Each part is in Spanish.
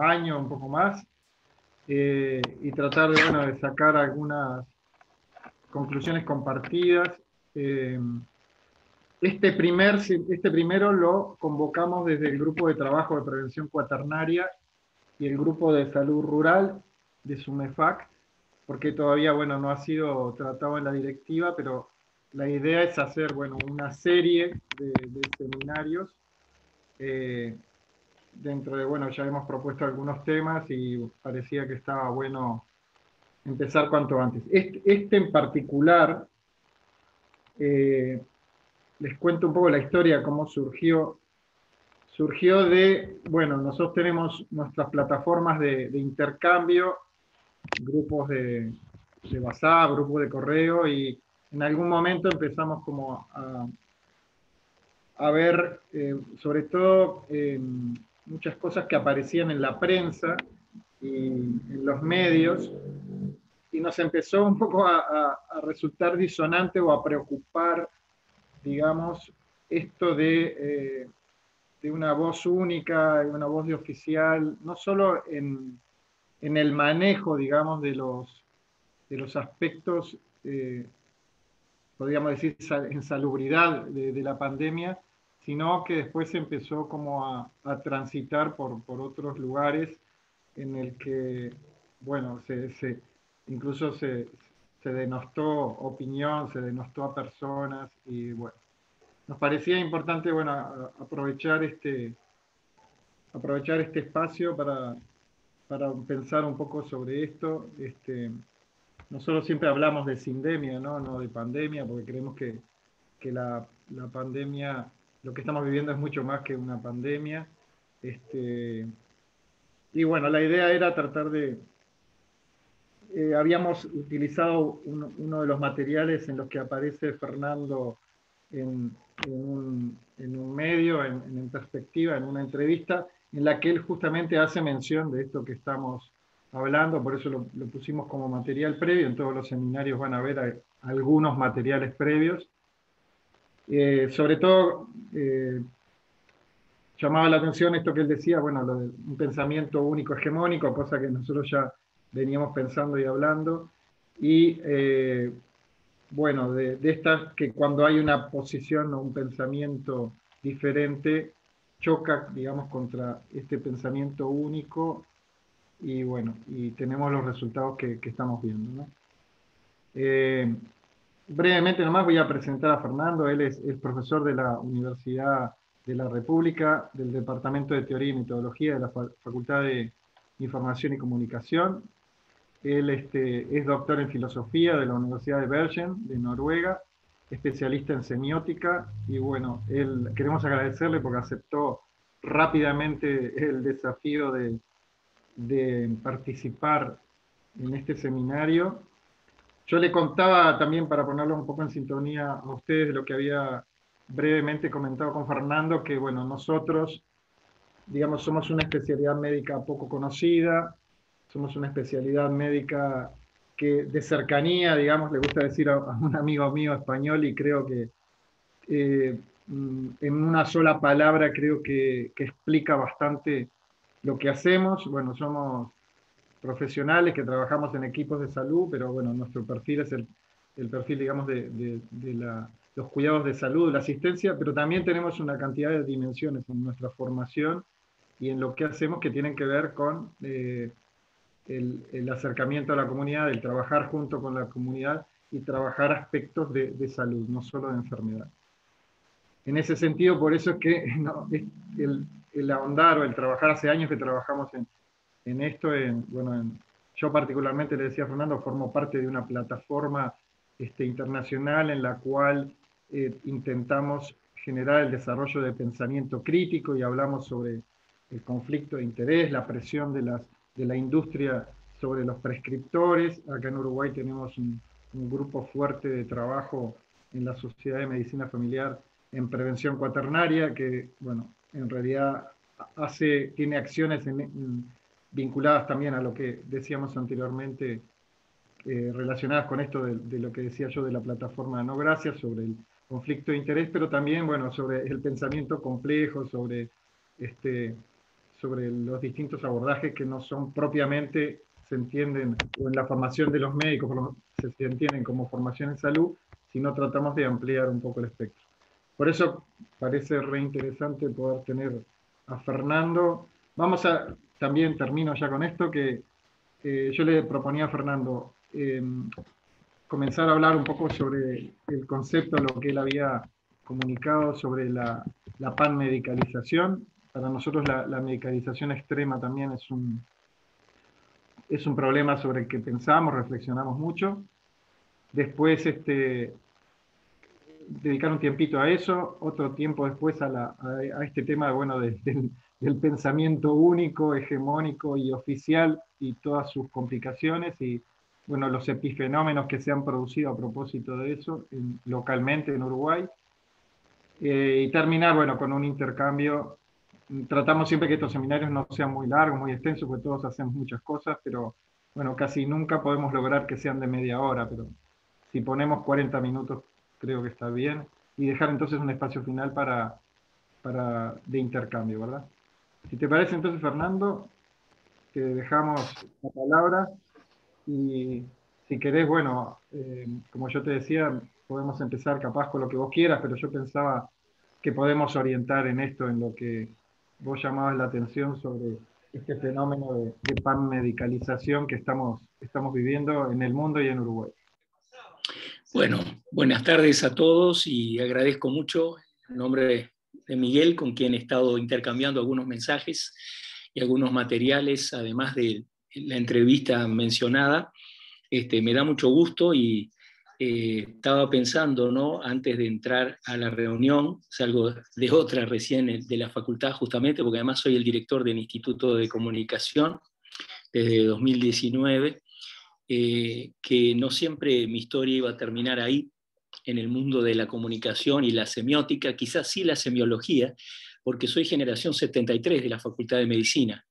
año, un poco más, y tratar de, bueno, de sacar algunas conclusiones compartidas. Eh, este primero lo convocamos desde el grupo de trabajo de prevención cuaternaria y el grupo de salud rural de SUMEFAC, porque todavía, bueno, no ha sido tratado en la directiva, pero la idea es hacer, bueno, una serie de seminarios. eh, Dentro de, bueno, ya hemos propuesto algunos temas y parecía que estaba bueno empezar cuanto antes. Este en particular, eh, les cuento un poco la historia, cómo surgió. Surgió de, bueno, nosotros tenemos nuestras plataformas de intercambio, grupos de WhatsApp, grupos de correo, y en algún momento empezamos como a ver, sobre todo, muchas cosas que aparecían en la prensa y en los medios, y nos empezó un poco a resultar disonante o a preocupar, digamos, esto de una voz única, una voz de oficial, no solo en el manejo, digamos, de los aspectos, podríamos decir, en salubridad de la pandemia, sino que después se empezó como a transitar por otros lugares en el que, bueno, incluso se denostó opinión, se denostó a personas, y bueno, nos parecía importante, bueno, aprovechar este espacio para pensar un poco sobre esto. Nosotros siempre hablamos de sindemia, ¿no? No de pandemia, porque creemos que la pandemia, lo que estamos viviendo es mucho más que una pandemia. Y bueno, la idea era tratar habíamos utilizado uno de los materiales en los que aparece Fernando en, en un medio, en perspectiva, en una entrevista, en la que él justamente hace mención de esto que estamos hablando, por eso lo pusimos como material previo. En todos los seminarios van a ver algunos materiales previos. Sobre todo, llamaba la atención esto que él decía, bueno, lo de un pensamiento único hegemónico, cosa que nosotros ya veníamos pensando y hablando, y bueno, de estas que cuando hay una posición o un pensamiento diferente, choca, digamos, contra este pensamiento único, y bueno, y tenemos los resultados que estamos viendo, ¿no? Eh, Brevemente nomás voy a presentar a Fernando. Él es profesor de la Universidad de la República, del Departamento de Teoría y Metodología de la Facultad de Información y Comunicación. Él es doctor en Filosofía de la Universidad de Bergen, de Noruega, especialista en semiótica, y bueno, queremos agradecerle porque aceptó rápidamente el desafío de participar en este seminario. Yo le contaba también, para ponerlo un poco en sintonía a ustedes, de lo que había brevemente comentado con Fernando, que bueno, nosotros, digamos, somos una especialidad médica poco conocida, somos una especialidad médica que de cercanía, digamos, le gusta decir a un amigo mío español, y creo que en una sola palabra creo que explica bastante lo que hacemos. Bueno, somos profesionales que trabajamos en equipos de salud, pero bueno, nuestro perfil es el perfil, digamos, los cuidados de salud, la asistencia, pero también tenemos una cantidad de dimensiones en nuestra formación y en lo que hacemos que tienen que ver con el acercamiento a la comunidad, el trabajar junto con la comunidad y trabajar aspectos de salud, no solo de enfermedad. En ese sentido, por eso es que no, el ahondar o el trabajar, hace años que trabajamos en esto, bueno, yo particularmente le decía a Fernando, formo parte de una plataforma internacional en la cual intentamos generar el desarrollo de pensamiento crítico, y hablamos sobre el conflicto de interés, la presión de la industria sobre los prescriptores. Acá en Uruguay tenemos un grupo fuerte de trabajo en la Sociedad de Medicina Familiar en prevención cuaternaria, que, bueno, en realidad tiene acciones vinculadas también a lo que decíamos anteriormente, relacionadas con esto de lo que decía yo de la plataforma No Gracias, sobre el conflicto de interés, pero también, bueno, sobre el pensamiento complejo, este, sobre los distintos abordajes que no son propiamente, se entienden, o en la formación de los médicos, se entienden como formación en salud, sino tratamos de ampliar un poco el espectro. Por eso parece re interesante poder tener a Fernando. También termino ya con esto, que yo le proponía a Fernando comenzar a hablar un poco sobre el concepto, lo que él había comunicado sobre la panmedicalización. Para nosotros la medicalización extrema también es un problema sobre el que pensamos, reflexionamos mucho. Después dedicar un tiempito a eso, otro tiempo después a este tema bueno, del pensamiento único, hegemónico y oficial y todas sus complicaciones y bueno, los epifenómenos que se han producido a propósito de eso localmente en Uruguay. Y terminar bueno, con un intercambio. Tratamos siempre que estos seminarios no sean muy largos, muy extensos, porque todos hacemos muchas cosas, pero bueno, casi nunca podemos lograr que sean de media hora, pero si ponemos 40 minutos creo que está bien, y dejar entonces un espacio final de intercambio, ¿verdad? Si te parece entonces, Fernando, te dejamos la palabra y si querés, bueno, como yo te decía, podemos empezar capaz con lo que vos quieras, pero yo pensaba que podemos orientar en esto, en lo que vos llamabas la atención sobre este fenómeno de panmedicalización que estamos viviendo en el mundo y en Uruguay. Bueno, buenas tardes a todos y agradezco mucho en nombre de Miguel, con quien he estado intercambiando algunos mensajes y algunos materiales, además de la entrevista mencionada. Me da mucho gusto y estaba pensando, ¿no? Antes de entrar a la reunión, salgo de otra recién de la facultad justamente, porque además soy el director del Instituto de Comunicación desde 2019, que no siempre mi historia iba a terminar ahí, en el mundo de la comunicación y la semiótica, quizás sí la semiología, porque soy generación 73 de la Facultad de Medicina.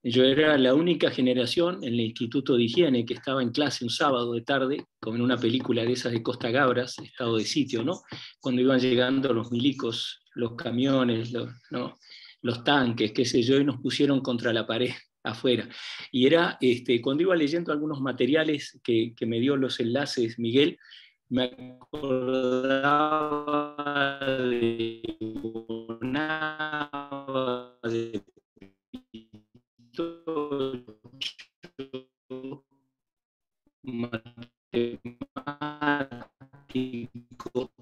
Yo era la única generación en el Instituto de Higiene que estaba en clase un sábado de tarde, como en una película de esas de Costa Gabras, Estado de Sitio, ¿no? Cuando iban llegando los milicos, los camiones, los tanques, qué sé yo, y nos pusieron contra la pared afuera. Y era, cuando iba leyendo algunos materiales que me dio los enlaces Miguel, me acordaba de matemático,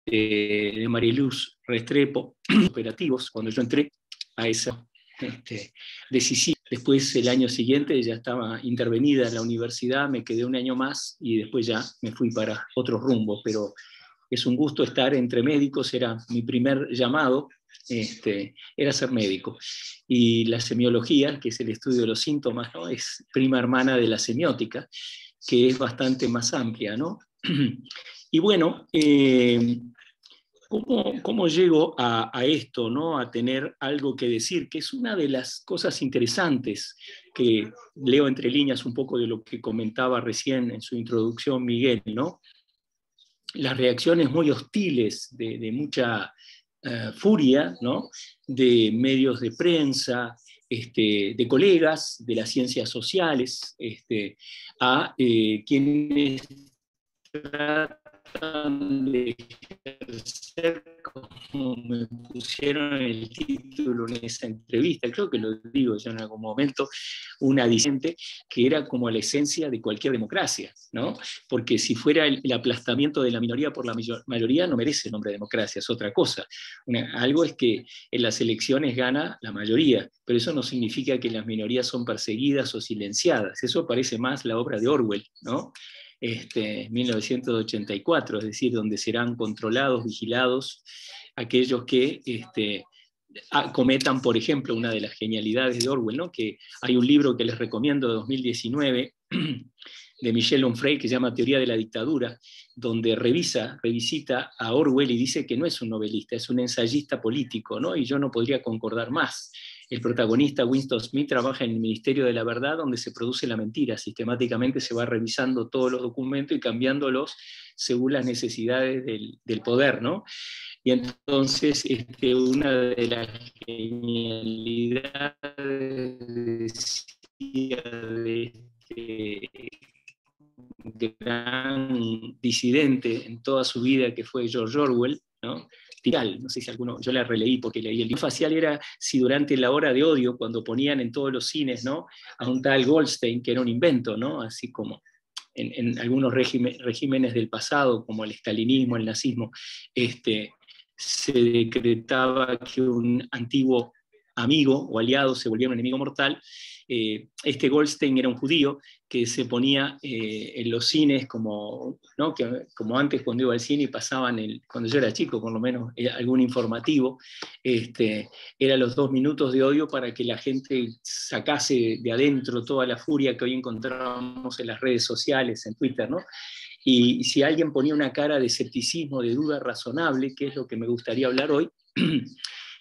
de Mariluz Restrepo, operativos, cuando yo entré a esa decisión. Después, el año siguiente, ya estaba intervenida en la universidad, me quedé un año más y después ya me fui para otros rumbos, pero es un gusto estar entre médicos, era mi primer llamado, era ser médico. Y la semiología, que es el estudio de los síntomas, ¿no? Es prima hermana de la semiótica, que es bastante más amplia, ¿no? Y bueno, ¿cómo llego a esto, ¿no? A tener algo que decir? Que es una de las cosas interesantes que leo entre líneas un poco de lo que comentaba recién en su introducción Miguel, ¿no? Las reacciones muy hostiles de mucha furia, ¿no? De medios de prensa, de colegas de las ciencias sociales, a quienes tratan de ejercer, como me pusieron el título en esa entrevista, creo que lo digo yo en algún momento, una disidente que era como la esencia de cualquier democracia, ¿no? Porque si fuera el aplastamiento de la minoría por la mayoría, no merece el nombre de democracia, es otra cosa. Algo es que en las elecciones gana la mayoría, pero eso no significa que las minorías son perseguidas o silenciadas. Eso parece más la obra de Orwell, ¿no? 1984, es decir, donde serán controlados, vigilados aquellos que cometan, por ejemplo, una de las genialidades de Orwell, ¿no? Que hay un libro que les recomiendo de 2019 de Michel Onfray que se llama Teoría de la Dictadura, donde revisita a Orwell y dice que no es un novelista, es un ensayista político, ¿no? Y yo no podría concordar más. El protagonista, Winston Smith, trabaja en el Ministerio de la Verdad, donde se produce la mentira. Sistemáticamente se va revisando todos los documentos y cambiándolos según las necesidades del poder, ¿no? Y entonces una de las genialidades de este gran disidente en toda su vida, que fue George Orwell, ¿no? No sé si alguno, yo la releí porque leí el libro facial, era si durante la hora de odio, cuando ponían en todos los cines, ¿no?, a un tal Goldstein, que era un invento, ¿no?, así como en algunos regímenes del pasado, como el estalinismo, el nazismo, se decretaba que un antiguo amigo o aliado se volvía un enemigo mortal. Este Goldstein era un judío que se ponía en los cines como, ¿no?, como antes cuando iba al cine y pasaban, cuando yo era chico por lo menos, algún informativo, era los 2 minutos de odio para que la gente sacase de adentro toda la furia que hoy encontramos en las redes sociales, en Twitter, ¿no? Y si alguien ponía una cara de escepticismo, de duda razonable, que es lo que me gustaría hablar hoy,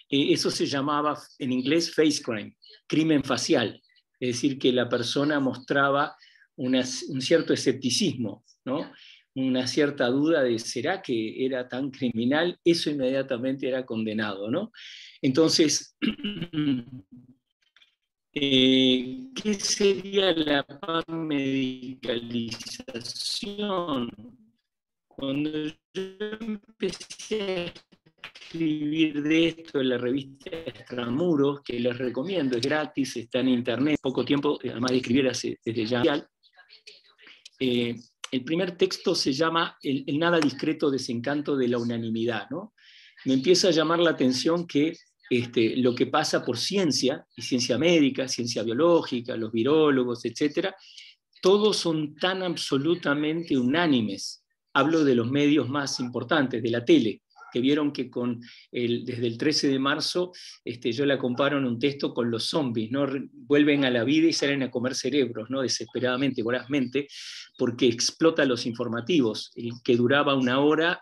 eso se llamaba en inglés face crime, crimen facial. Es decir, que la persona mostraba un cierto escepticismo, ¿no?, una cierta duda de ¿será que era tan criminal? Eso inmediatamente era condenado, ¿no? Entonces, ¿qué sería la medicalización? Cuando yo empecé a escribir de esto en la revista Extramuros, que les recomiendo, es gratis, está en internet, poco tiempo, además de escribir desde ya. El primer texto se llama el nada discreto desencanto de la unanimidad, ¿no? Me empieza a llamar la atención que lo que pasa por ciencia, y ciencia médica, ciencia biológica, los virólogos, etcétera, todos son tan absolutamente unánimes. Hablo de los medios más importantes, de la tele, que vieron que desde el 13 de marzo yo la comparo en un texto con los zombies, ¿no? Vuelven a la vida y salen a comer cerebros, ¿no?, desesperadamente, vorazmente, porque explota los informativos. El que duraba 1 hora,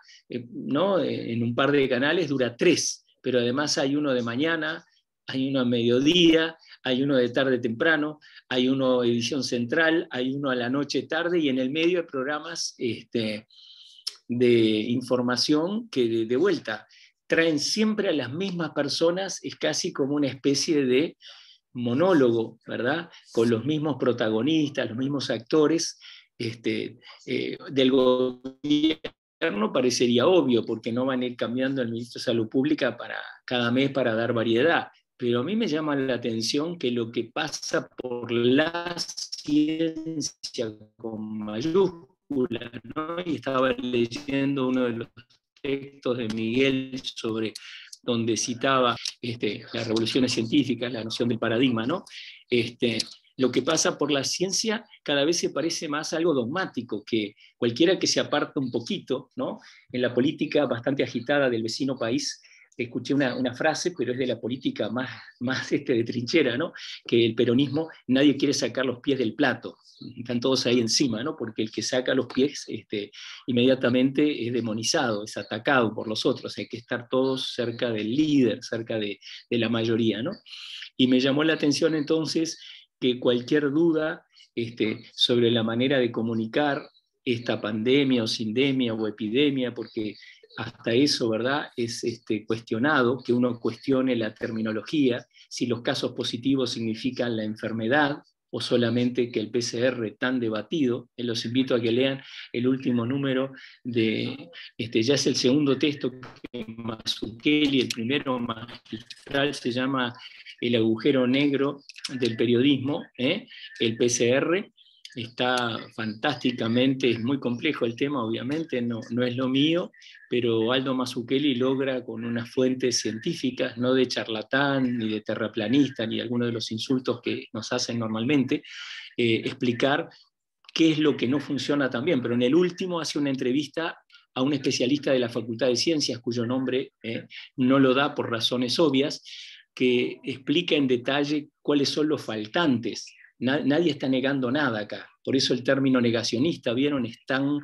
¿no?, en un par de canales, dura 3, pero además hay uno de mañana, hay uno a mediodía, hay uno de tarde temprano, hay uno edición central, hay uno a la noche tarde, y en el medio hay programas de información que de vuelta traen siempre a las mismas personas, es casi como una especie de monólogo, ¿verdad?, con los mismos protagonistas, los mismos actores. Del gobierno parecería obvio, porque no van a ir cambiando el ministro de Salud Pública cada mes para dar variedad. Pero a mí me llama la atención que lo que pasa por la ciencia con mayúsculas, ¿no? Y estaba leyendo uno de los textos de Miguel donde citaba las revoluciones científicas, la noción del paradigma, ¿no? Lo que pasa por la ciencia cada vez se parece más a algo dogmático, que cualquiera que se aparta un poquito, ¿no?, en la política bastante agitada del vecino país. Escuché una frase, pero es de la política más de trinchera, ¿no?, que el peronismo, nadie quiere sacar los pies del plato, están todos ahí encima, ¿no?, porque el que saca los pies inmediatamente es demonizado, es atacado por los otros, hay que estar todos cerca del líder, cerca de la mayoría, ¿no? Y me llamó la atención entonces que cualquier duda sobre la manera de comunicar esta pandemia o sindemia o epidemia, porque hasta eso, ¿verdad?, es cuestionado, que uno cuestione la terminología, si los casos positivos significan la enfermedad o solamente que el PCR tan debatido. Los invito a que lean el último número ya es el segundo texto que Mazzucchelli, el primero magistral, se llama El agujero negro del periodismo, el PCR. Está fantásticamente, es muy complejo el tema, obviamente, no es lo mío, pero Aldo Mazzucchelli logra con unas fuentes científicas, no de charlatán, ni de terraplanista, ni de alguno de los insultos que nos hacen normalmente, explicar qué es lo que no funciona tan bien. Pero en el último hace una entrevista a un especialista de la Facultad de Ciencias, cuyo nombre no lo da por razones obvias, que explica en detalle cuáles son los faltantes. Nadie está negando nada acá. Por eso el término negacionista, ¿vieron?, es tan,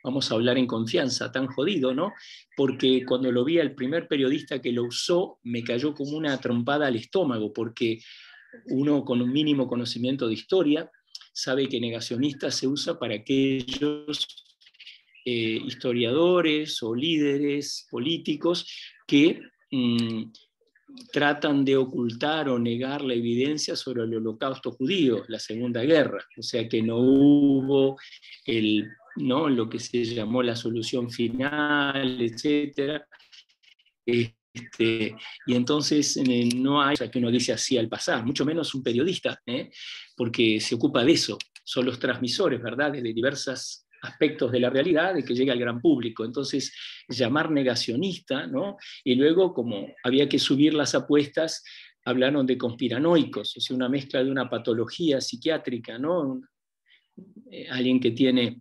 vamos a hablar en confianza, tan jodido, ¿no? Porque cuando lo vi al primer periodista que lo usó, me cayó como una trompada al estómago, porque uno con un mínimo conocimiento de historia sabe que negacionista se usa para aquellos historiadores o líderes políticos que tratan de ocultar o negar la evidencia sobre el holocausto judío, la Segunda Guerra, o sea que no hubo lo que se llamó la solución final, etc. Y entonces no hay que uno dice así al pasar, mucho menos un periodista, porque se ocupa de eso, son los transmisores, ¿verdad?, de diversos aspectos de la realidad, de que llega al gran público. Entonces, llamar negacionista, ¿no? Y luego, como había que subir las apuestas, hablaron de conspiranoicos, o sea, una mezcla de una patología psiquiátrica, ¿no? Alguien que tiene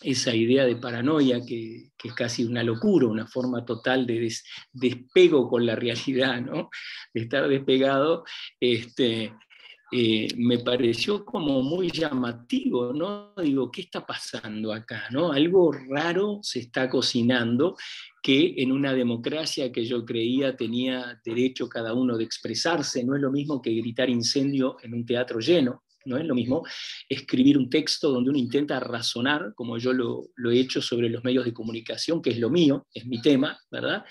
esa idea de paranoia que es casi una locura, una forma total de despego con la realidad, ¿no? De estar despegado, me pareció como muy llamativo, ¿no? Digo, ¿qué está pasando acá, no? Algo raro se está cocinando, que en una democracia que yo creía tenía derecho cada uno de expresarse, no es lo mismo que gritar incendio en un teatro lleno. No es lo mismo escribir un texto donde uno intenta razonar, como yo lo he hecho sobre los medios de comunicación, que es lo mío, es mi tema, ¿verdad?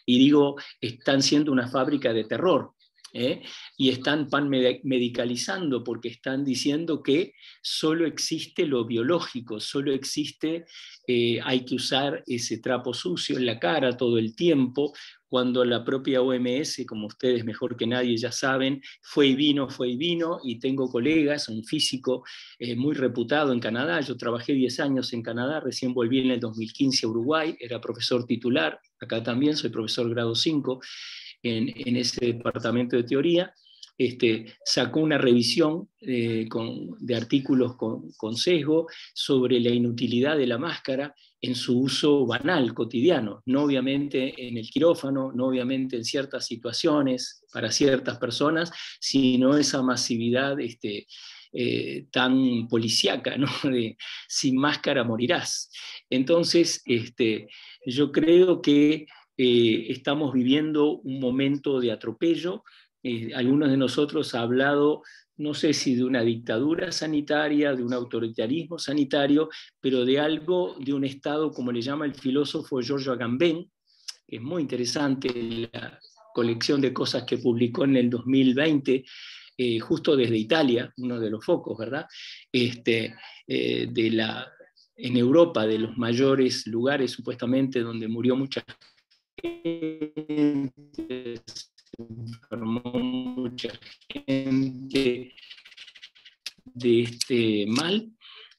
Y digo, están siendo una fábrica de terror, y están medicalizando porque están diciendo que solo existe lo biológico, solo existe, hay que usar ese trapo sucio en la cara todo el tiempo, cuando la propia OMS, como ustedes mejor que nadie ya saben, fue y vino, y tengo colegas, un físico muy reputado en Canadá, yo trabajé 10 años en Canadá, recién volví en el 2015 a Uruguay, era profesor titular, acá también soy profesor grado 5, en ese departamento de teoría, sacó una revisión de artículos con sesgo sobre la inutilidad de la máscara en su uso banal, cotidiano, no obviamente en el quirófano, no obviamente en ciertas situaciones, para ciertas personas, sino esa masividad tan policíaca, ¿no? De sin máscara morirás. Entonces, yo creo que estamos viviendo un momento de atropello. Algunos de nosotros han hablado, no sé si de una dictadura sanitaria, de un autoritarismo sanitario, pero de algo, de un estado, como le llama el filósofo Giorgio Agamben, que es muy interesante, la colección de cosas que publicó en el 2020, justo desde Italia, uno de los focos, ¿verdad? En Europa, de los mayores lugares supuestamente donde murió mucha gente, se enfermó mucha gente de este mal.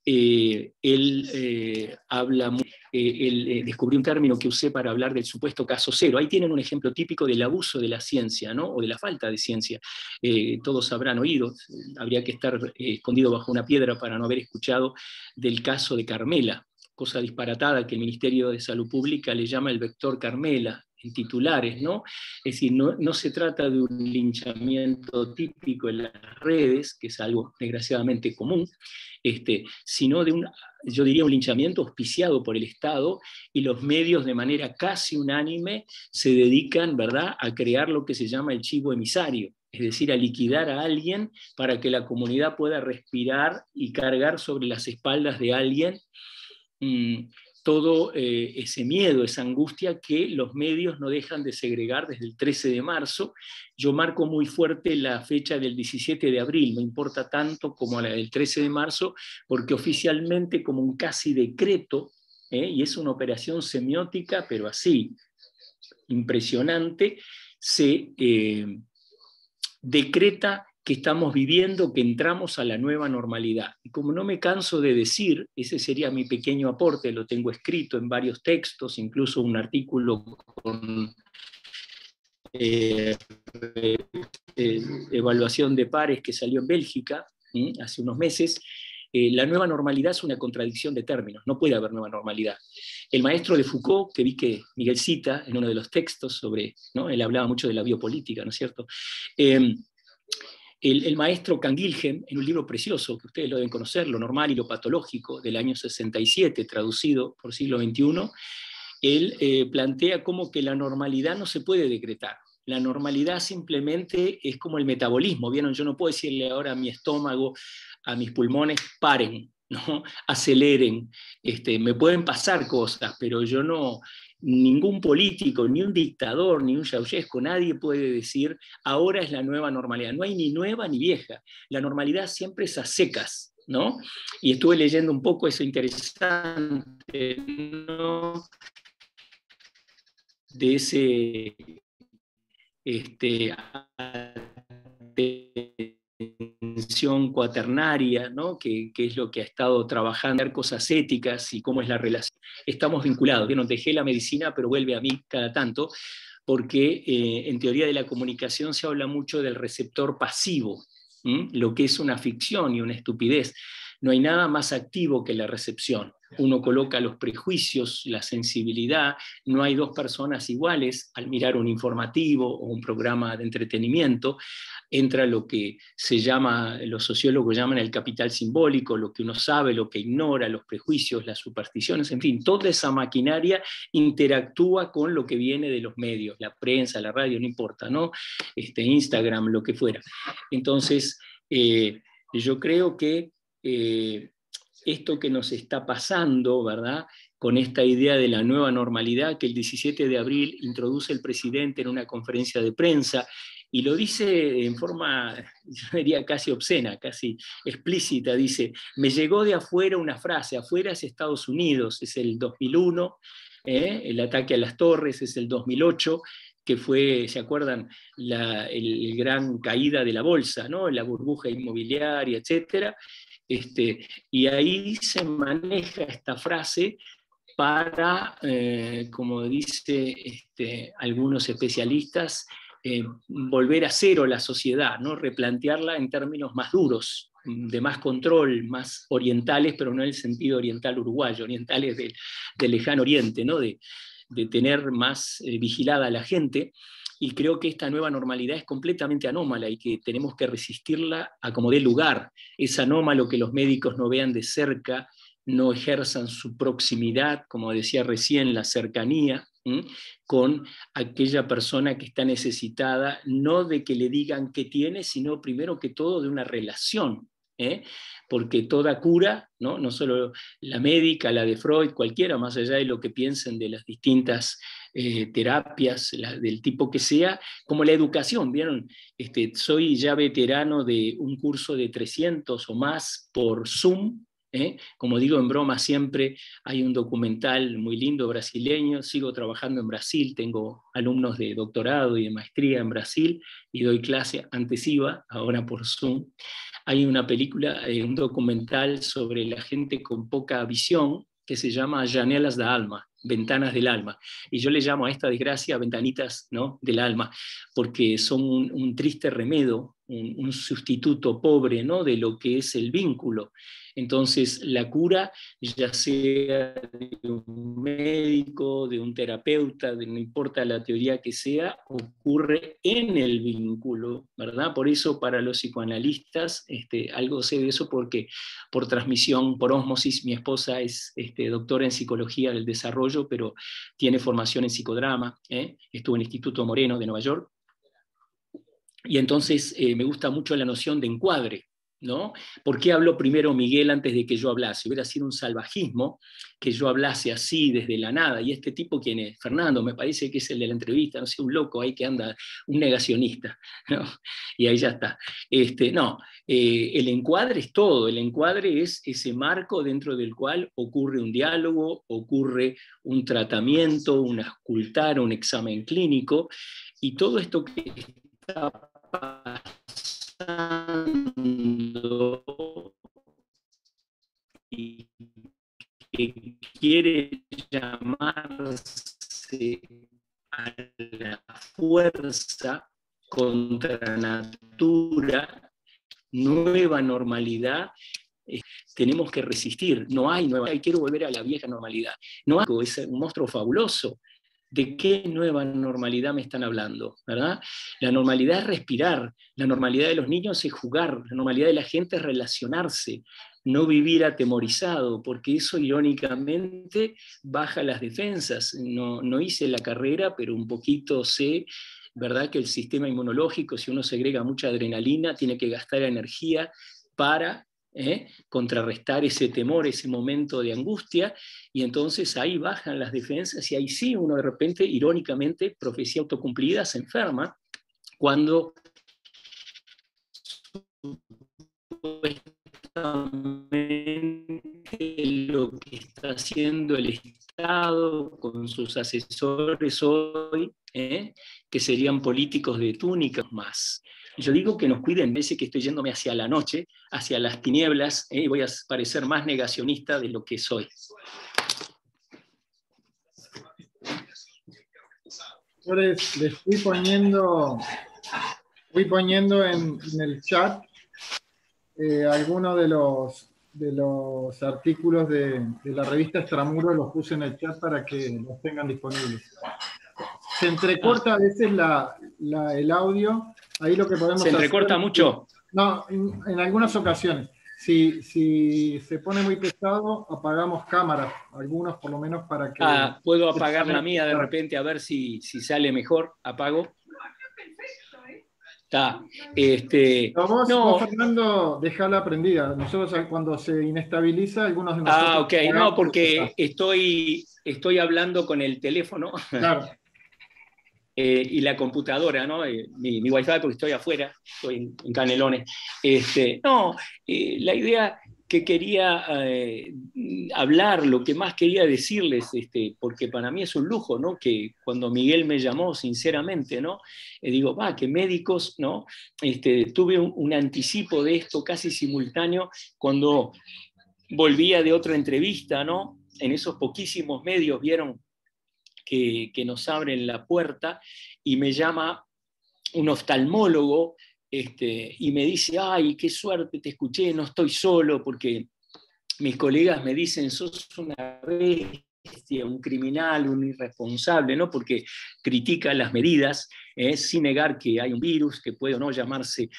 Él habla, él descubrió un término que usé para hablar del supuesto caso cero. Ahí tienen un ejemplo típico del abuso de la ciencia, ¿no? O de la falta de ciencia. Todos habrán oído, habría que estar escondido bajo una piedra para no haber escuchado del caso de Carmela, cosa disparatada que el Ministerio de Salud Pública le llama el vector Carmela, en titulares, ¿no? Es decir, no se trata de un linchamiento típico en las redes, que es algo desgraciadamente común, sino de yo diría un linchamiento auspiciado por el Estado, y los medios de manera casi unánime se dedican, ¿verdad?, a crear lo que se llama el chivo emisario, es decir, a liquidar a alguien para que la comunidad pueda respirar y cargar sobre las espaldas de alguien todo ese miedo, esa angustia que los medios no dejan de segregar desde el 13 de marzo. Yo marco muy fuerte la fecha del 17 de abril, me importa tanto como la del 13 de marzo, porque oficialmente, como un casi decreto, y es una operación semiótica, pero así, impresionante, se decreta que estamos viviendo, que entramos a la nueva normalidad. Y como no me canso de decir, ese sería mi pequeño aporte, lo tengo escrito en varios textos, incluso un artículo con evaluación de pares que salió en Bélgica hace unos meses. La nueva normalidad es una contradicción de términos, no puede haber nueva normalidad. El maestro de Foucault, que vi que Miguel cita en uno de los textos sobre, ¿no?, él hablaba mucho de la biopolítica, ¿no es cierto?, el maestro Canguilhem, en un libro precioso, que ustedes lo deben conocer, Lo normal y lo patológico, del año 67, traducido por siglo XXI, él plantea como que la normalidad no se puede decretar. La normalidad simplemente es como el metabolismo, ¿vieron? Yo no puedo decirle ahora a mi estómago, a mis pulmones, paren, ¿no? Aceleren. Me pueden pasar cosas, pero yo no, ningún político, ni un dictador, ni un Ceausescu, nadie puede decir ahora es la nueva normalidad. No hay ni nueva ni vieja. La normalidad siempre es a secas, ¿no? Y estuve leyendo un poco eso interesante, ¿no? De ese atención cuaternaria, ¿no? que es lo que ha estado trabajando, cosas éticas y cómo es la relación. Estamos vinculados. Yo no dejé la medicina, pero vuelve a mí cada tanto, porque en teoría de la comunicación se habla mucho del receptor pasivo, lo que es una ficción y una estupidez. No hay nada más activo que la recepción. Uno coloca los prejuicios, la sensibilidad, no hay dos personas iguales al mirar un informativo o un programa de entretenimiento. Entra lo que se llama, los sociólogos llaman el capital simbólico, lo que uno sabe, lo que ignora, los prejuicios, las supersticiones, en fin, toda esa maquinaria interactúa con lo que viene de los medios, la prensa, la radio, no importa, ¿no? Instagram, lo que fuera. Entonces, yo creo que esto que nos está pasando, ¿verdad?, con esta idea de la nueva normalidad que el 17 de abril introduce el presidente en una conferencia de prensa, y lo dice en forma, yo diría, casi obscena, casi explícita, dice, me llegó de afuera una frase, afuera es Estados Unidos, es el 2001, el ataque a las torres es el 2008, que fue, ¿se acuerdan?, el gran caída de la bolsa, ¿no?, la burbuja inmobiliaria, etcétera. Y ahí se maneja esta frase para, como dice algunos especialistas, volver a cero la sociedad, ¿no? Replantearla en términos más duros, de más control, más orientales, pero no en el sentido oriental uruguayo, orientales del lejano oriente, ¿no? de tener más vigilada a la gente. Y creo que esta nueva normalidad es completamente anómala y que tenemos que resistirla a como dé lugar. Es anómalo que los médicos no vean de cerca, no ejerzan su proximidad, como decía recién, la cercanía, con aquella persona que está necesitada, no de que le digan qué tiene, sino primero que todo de una relación. Porque toda cura, no solo la médica, la de Freud, cualquiera, más allá de lo que piensen de las distintas terapias, del tipo que sea, como la educación, ¿vieron? Soy ya veterano de un curso de 300 o más por Zoom. Como digo en broma siempre, hay un documental muy lindo brasileño, sigo trabajando en Brasil, tengo alumnos de doctorado y de maestría en Brasil y doy clase, antes iba, ahora por Zoom. Hay una película, un documental sobre la gente con poca visión que se llama Janelas da Alma, Ventanas del Alma. Y yo le llamo a esta desgracia ventanitas, ¿no?, del alma, porque son un triste remedio, un sustituto pobre, ¿no?, de lo que es el vínculo. Entonces, la cura, ya sea de un médico, de un terapeuta, no importa la teoría que sea, ocurre en el vínculo, ¿verdad? Por eso, para los psicoanalistas, algo sé de eso porque por transmisión, por ósmosis, mi esposa es doctora en psicología del desarrollo, pero tiene formación en psicodrama, estuvo en el Instituto Moreno de Nueva York, y entonces me gusta mucho la noción de encuadre, ¿no? ¿Por qué habló primero Miguel antes de que yo hablase? Hubiera sido un salvajismo que yo hablase así desde la nada. Y este tipo, ¿quién es? Fernando, me parece que es el de la entrevista, no sé, un loco ahí que anda, un negacionista, ¿no? Y ahí ya está. El encuadre es todo. El encuadre es ese marco dentro del cual ocurre un diálogo, ocurre un tratamiento, un auscultar, un examen clínico, y todo esto que está pasando y que quiere llamarse a la fuerza contra natura, nueva normalidad, tenemos que resistir. No hay nueva, quiero volver a la vieja normalidad. No hay, es un monstruo fabuloso. ¿De qué nueva normalidad me están hablando? ¿Verdad? La normalidad es respirar, la normalidad de los niños es jugar, la normalidad de la gente es relacionarse, no vivir atemorizado, porque eso irónicamente baja las defensas. No hice la carrera, pero un poquito sé, ¿verdad?, que el sistema inmunológico, si uno segrega mucha adrenalina, tiene que gastar energía para contrarrestar ese temor, ese momento de angustia, y entonces ahí bajan las defensas y ahí sí uno de repente, irónicamente, profecía autocumplida, se enferma cuando lo que está haciendo el Estado con sus asesores hoy, que serían políticos de túnicas más. Yo digo que nos cuiden, veces que estoy yéndome hacia la noche, hacia las tinieblas, y voy a parecer más negacionista de lo que soy. Yo les fui poniendo en el chat algunos de los artículos de la revista Extramuros, los puse en el chat para que los tengan disponibles. Se entrecorta a veces el audio, ahí lo que podemos hacer... ¿Se entrecorta mucho? No, en algunas ocasiones. Si se pone muy pesado, apagamos cámaras, algunos por lo menos para que... Puedo apagar la mía de repente, a ver si sale mejor, apago. Está. Vos, Fernando, dejala prendida. Nosotros cuando se inestabiliza, algunos de nosotros... Ok, no, porque estoy hablando con el teléfono. Claro. Y la computadora, ¿no? Mi Wi-Fi, porque estoy afuera, estoy en Canelones. La idea que quería hablar, lo que más quería decirles, porque para mí es un lujo, ¿no? Que cuando Miguel me llamó, sinceramente, ¿no? Digo, que médicos, ¿no? Tuve un anticipo de esto casi simultáneo cuando volvía de otra entrevista, ¿no? En esos poquísimos medios vieron que nos abren la puerta, y me llama un oftalmólogo y me dice, ay, qué suerte, te escuché, no estoy solo, porque mis colegas me dicen, sos una bestia, un criminal, un irresponsable, ¿no? Porque critica las medidas, sin negar que hay un virus, que puede o no llamarse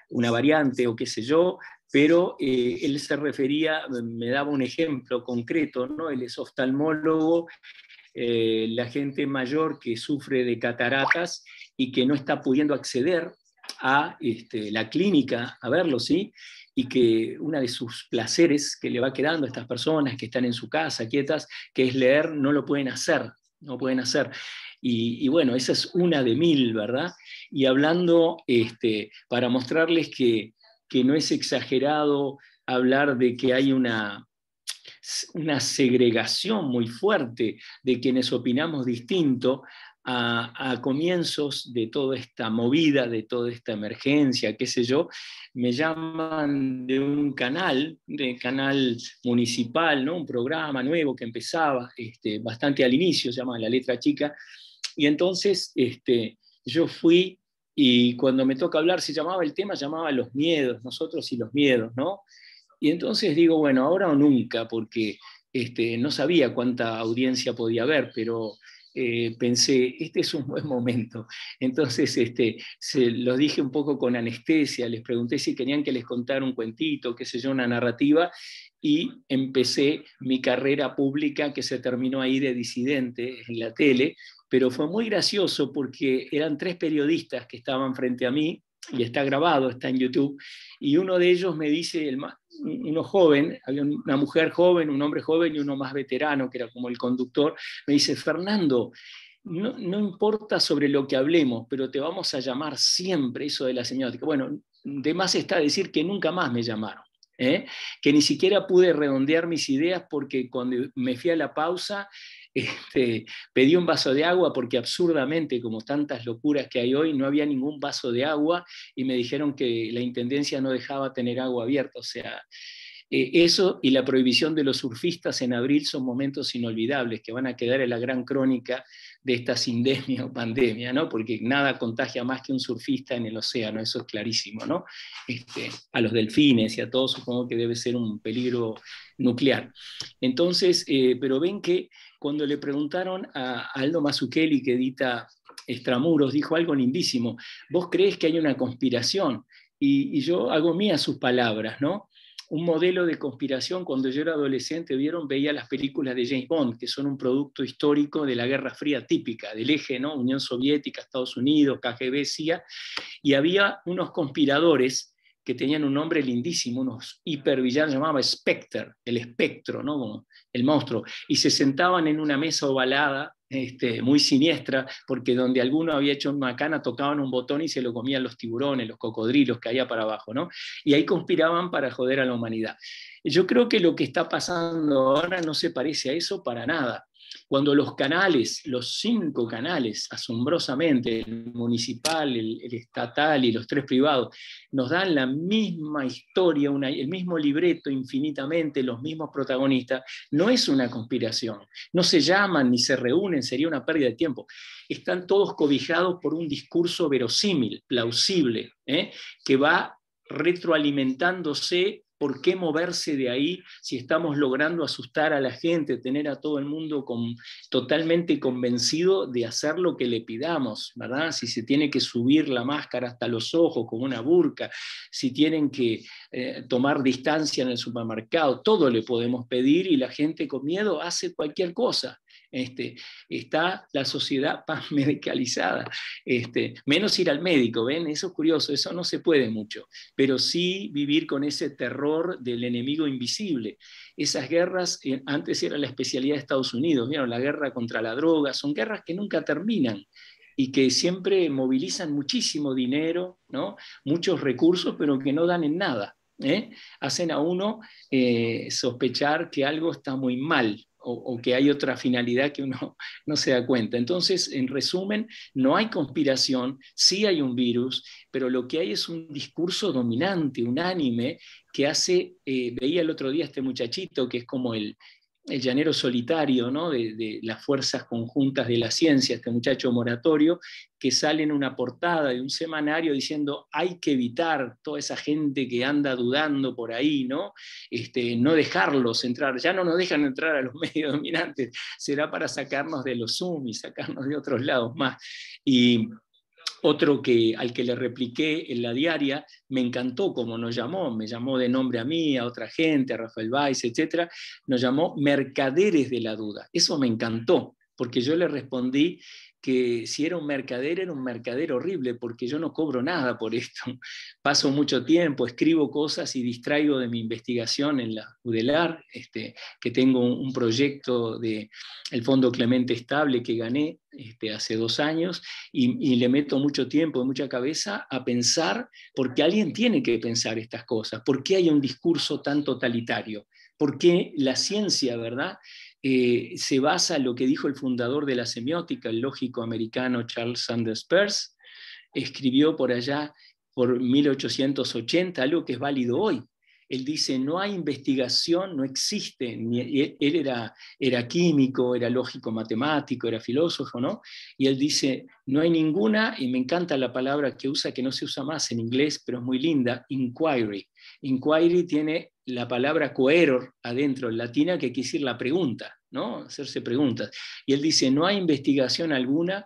una variante o qué sé yo, pero él se refería, me daba un ejemplo concreto, ¿no? Él es oftalmólogo, la gente mayor que sufre de cataratas y que no está pudiendo acceder a la clínica a verlo, ¿sí? Y que uno de sus placeres que le va quedando a estas personas que están en su casa quietas, que es leer, no lo pueden hacer, no pueden hacer. Y bueno, esa es una de mil, ¿verdad? Y hablando, para mostrarles que no es exagerado hablar de que hay una segregación muy fuerte de quienes opinamos distinto a comienzos de toda esta movida, de toda esta emergencia, qué sé yo. Me llaman de un canal municipal, ¿no? Un programa nuevo que empezaba bastante al inicio, se llama La Letra Chica, y entonces yo fui, y cuando me toca hablar, el tema llamaba Los miedos, nosotros y los miedos, ¿no? Y entonces digo, bueno, ahora o nunca, porque no sabía cuánta audiencia podía haber, pero pensé, este es un buen momento. Entonces se los dije un poco con anestesia, les pregunté si querían que les contara un cuentito, qué sé yo, una narrativa, y empecé mi carrera pública, que se terminó ahí de disidente en la tele, pero fue muy gracioso porque eran 3 periodistas que estaban frente a mí, y está grabado, está en YouTube, y uno de ellos me dice, uno joven, había una mujer joven, un hombre joven y uno más veterano, que era como el conductor, me dice, Fernando, no importa sobre lo que hablemos, pero te vamos a llamar siempre, eso de la semiótica. Bueno, de más está decir que nunca más me llamaron, que ni siquiera pude redondear mis ideas, porque cuando me fui a la pausa, pedí un vaso de agua, porque absurdamente, como tantas locuras que hay hoy, no había ningún vaso de agua, y me dijeron que la intendencia no dejaba tener agua abierta. O sea, eso y la prohibición de los surfistas en abril son momentos inolvidables que van a quedar en la gran crónica de esta sindemia o pandemia, ¿no? Porque nada contagia más que un surfista en el océano, eso es clarísimo, ¿no? A los delfines y a todos supongo que debe ser un peligro nuclear. Entonces, pero ven que cuando le preguntaron a Aldo Mazzucchelli, que edita Extramuros, dijo algo lindísimo: ¿vos creés que hay una conspiración? Y yo hago mías sus palabras, ¿no? Un modelo de conspiración, cuando yo era adolescente, veía las películas de James Bond, que son un producto histórico de la Guerra Fría típica, del eje, ¿no? Unión Soviética, Estados Unidos, KGB, CIA, y había unos conspiradores que tenían un nombre lindísimo, unos hipervillanos, llamaba Spectre, el espectro, ¿no? Como el monstruo, y se sentaban en una mesa ovalada, muy siniestra, porque donde alguno había hecho una cana tocaban un botón y se lo comían los tiburones, los cocodrilos, caía para abajo, ¿no? Y ahí conspiraban para joder a la humanidad. Yo creo que lo que está pasando ahora no se parece a eso para nada. Cuando los canales, los 5 canales, asombrosamente, el municipal, el estatal y los 3 privados, nos dan la misma historia, el mismo libreto infinitamente, los mismos protagonistas, no es una conspiración. No se llaman ni se reúnen, sería una pérdida de tiempo. Están todos cobijados por un discurso verosímil, plausible, que va retroalimentándose. ¿Por qué moverse de ahí si estamos logrando asustar a la gente, tener a todo el mundo totalmente convencido de hacer lo que le pidamos, ¿verdad? Si se tiene que subir la máscara hasta los ojos como una burka, si tienen que tomar distancia en el supermercado, todo le podemos pedir y la gente con miedo hace cualquier cosa. Está la sociedad medicalizada, menos ir al médico, ¿ven? Eso es curioso, eso no se puede mucho, pero sí vivir con ese terror del enemigo invisible. Esas guerras, antes era la especialidad de Estados Unidos, ¿vieron? La guerra contra la droga, son guerras que nunca terminan y que siempre movilizan muchísimo dinero, ¿no? Muchos recursos, pero que no dan en nada. Hacen a uno sospechar que algo está muy mal, o que hay otra finalidad que uno no se da cuenta. Entonces, en resumen, no hay conspiración, sí hay un virus, pero lo que hay es un discurso dominante, unánime, que hace, veía el otro día este muchachito, que es como el llanero solitario, ¿no? de las fuerzas conjuntas de la ciencia, este muchacho Moratorio, que sale en una portada de un semanario diciendo hay que evitar toda esa gente que anda dudando por ahí, ¿no? No dejarlos entrar, ya no nos dejan entrar a los medios dominantes, será para sacarnos de los Zoom y sacarnos de otros lados más. Y otro al que le repliqué en la diaria, me encantó como nos llamó, me llamó de nombre a mí, a otra gente, a Rafael Weiss, etc. Nos llamó mercaderes de la duda. Eso me encantó, porque yo le respondí que si era un mercader horrible, porque yo no cobro nada por esto. Paso mucho tiempo, escribo cosas y distraigo de mi investigación en la UDELAR, que tengo un proyecto del Fondo Clemente Estable que gané hace 2 años, y le meto mucho tiempo y mucha cabeza a pensar, porque alguien tiene que pensar estas cosas. ¿Por qué hay un discurso tan totalitario? ¿Por qué la ciencia, verdad? Se basa en lo que dijo el fundador de la semiótica, el lógico americano Charles Sanders Peirce, escribió por allá por 1880, algo que es válido hoy. Él dice, no hay investigación, no existe, él era químico, era lógico matemático, era filósofo, ¿no? Y él dice, no hay ninguna, y me encanta la palabra que usa, que no se usa más en inglés, pero es muy linda, inquiry. Inquiry tiene la palabra coeror adentro, en latina, que quiere decir la pregunta, ¿no? Hacerse preguntas. Y él dice, no hay investigación alguna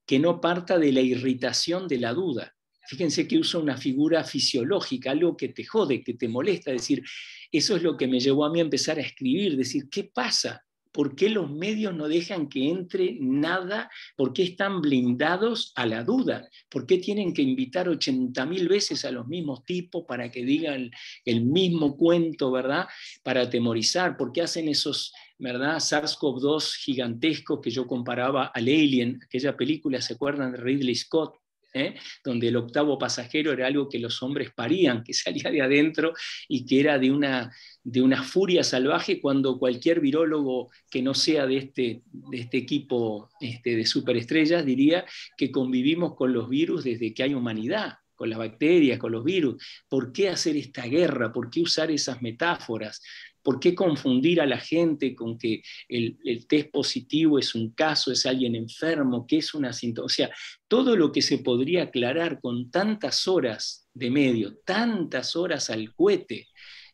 que no parta de la irritación de la duda. Fíjense que usa una figura fisiológica, algo que te jode, que te molesta, es decir, eso es lo que me llevó a mí a empezar a escribir, decir, ¿qué pasa? ¿Por qué los medios no dejan que entre nada? ¿Por qué están blindados a la duda? ¿Por qué tienen que invitar 80.000 veces a los mismos tipos para que digan el mismo cuento, ¿verdad? Para atemorizar. ¿Por qué hacen esos, ¿verdad? SARS-CoV-2 gigantescos que yo comparaba al Alien, aquella película, ¿se acuerdan de Ridley Scott? Donde el octavo pasajero era algo que los hombres parían, que salía de adentro y que era de una furia salvaje, cuando cualquier virólogo que no sea de este equipo de superestrellas diría que convivimos con los virus desde que hay humanidad, con las bacterias, con los virus. ¿Por qué hacer esta guerra? ¿Por qué usar esas metáforas? ¿Por qué confundir a la gente con que el test positivo es un caso, es alguien enfermo, que es una síntoma? O sea, todo lo que se podría aclarar con tantas horas de medio, tantas horas al cohete,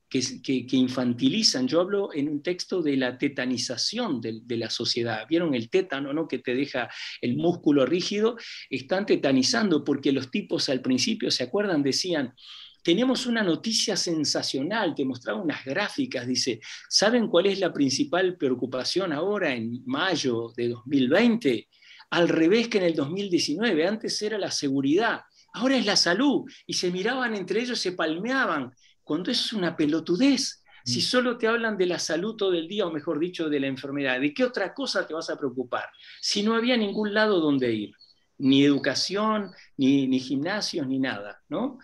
que infantilizan. Yo hablo en un texto de la tetanización de la sociedad. ¿Vieron el tétano, no? Que te deja el músculo rígido? Están tetanizando porque los tipos al principio, ¿se acuerdan? Decían, tenemos una noticia sensacional, te mostraba unas gráficas, dice, ¿saben cuál es la principal preocupación ahora en mayo de 2020? Al revés que en el 2019, antes era la seguridad. ahora es la salud, y se miraban entre ellos, se palmeaban, cuando es una pelotudez. Si solo te hablan de la salud todo el día, o mejor dicho, de la enfermedad, ¿de qué otra cosa te vas a preocupar? Si no había ningún lado donde ir, ni educación, ni gimnasios, ni nada, ¿no?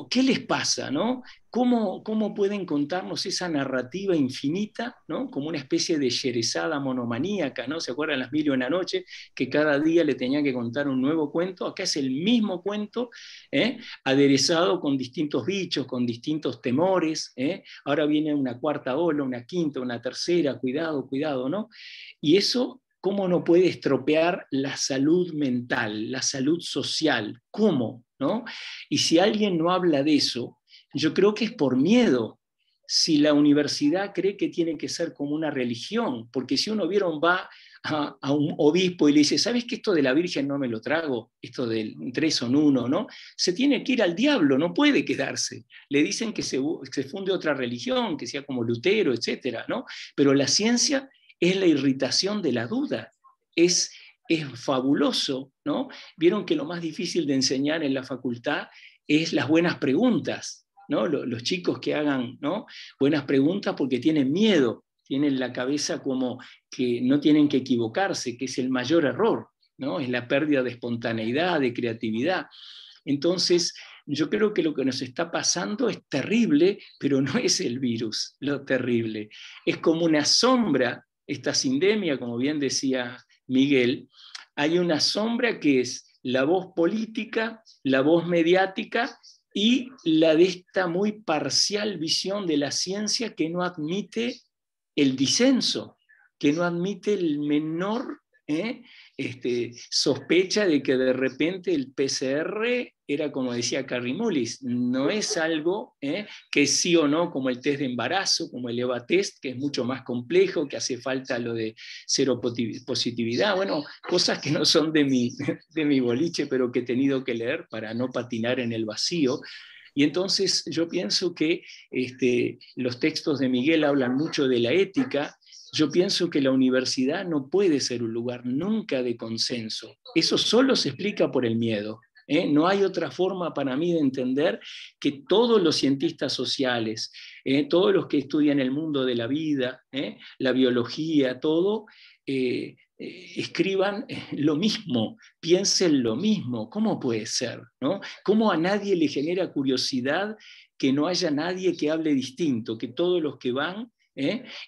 ¿Qué les pasa, ¿no? ¿Cómo pueden contarnos esa narrativa infinita, ¿no? Como una especie de Sherezada monomaníaca, ¿no? ¿Se acuerdan las Mil y una noche? Que cada día le tenían que contar un nuevo cuento. Acá es el mismo cuento, aderezado con distintos bichos, con distintos temores. Ahora viene una cuarta ola, una quinta, una tercera, cuidado, cuidado, ¿no? Y eso, ¿cómo no puede estropear la salud mental, la salud social? ¿Cómo? ¿No? Y si alguien no habla de eso, yo creo que es por miedo. Si la universidad cree que tiene que ser como una religión, porque si uno va a un obispo y le dice, ¿sabes que esto de la Virgen no me lo trago? Esto del 3 son 1, ¿no? Se tiene que ir al diablo, no puede quedarse. Le dicen que se funde otra religión, que sea como Lutero, etcétera, ¿no? Pero la ciencia es la irritación de la duda, es fabuloso, ¿no? Vieron que lo más difícil de enseñar en la facultad es las buenas preguntas, ¿no? Los chicos que hagan, ¿no?, buenas preguntas porque tienen miedo, tienen la cabeza como que no tienen que equivocarse, que es el mayor error, ¿no? Es la pérdida de espontaneidad, de creatividad. Entonces, yo creo que lo que nos está pasando es terrible, pero no es el virus lo terrible. Es como una sombra, esta sindemia, como bien decía Miguel, hay una sombra que es la voz política, la voz mediática y la de esta muy parcial visión de la ciencia que no admite el disenso, que no admite el menor sospecha de que de repente el PCR era, como decía Carrie Mullis, no es algo que es sí o no, como el test de embarazo, como el EVA test, que es mucho más complejo, que hace falta lo de seropositividad, bueno, cosas que no son de mi boliche, pero que he tenido que leer para no patinar en el vacío. Y entonces yo pienso que los textos de Miguel hablan mucho de la ética. Yo pienso que la universidad no puede ser un lugar nunca de consenso. Eso solo se explica por el miedo. No hay otra forma para mí de entender que todos los cientistas sociales, todos los que estudian el mundo de la vida, la biología, todo, escriban lo mismo, piensen lo mismo. ¿Cómo puede ser, no? ¿Cómo a nadie le genera curiosidad que no haya nadie que hable distinto, que todos los que van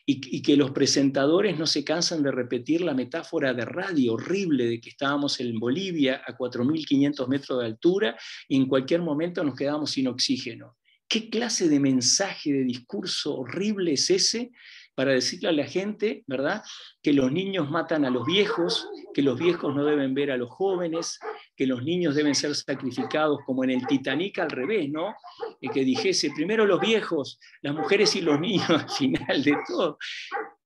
y que los presentadores no se cansan de repetir la metáfora de radio horrible de que estábamos en Bolivia a 4.500 metros de altura y en cualquier momento nos quedábamos sin oxígeno? ¿Qué clase de mensaje, de discurso horrible es ese para decirle a la gente, ¿verdad?, que los niños matan a los viejos, que los viejos no deben ver a los jóvenes, que los niños deben ser sacrificados, como en el Titanic al revés, ¿no? Y que dijese primero los viejos, las mujeres y los niños al final de todo.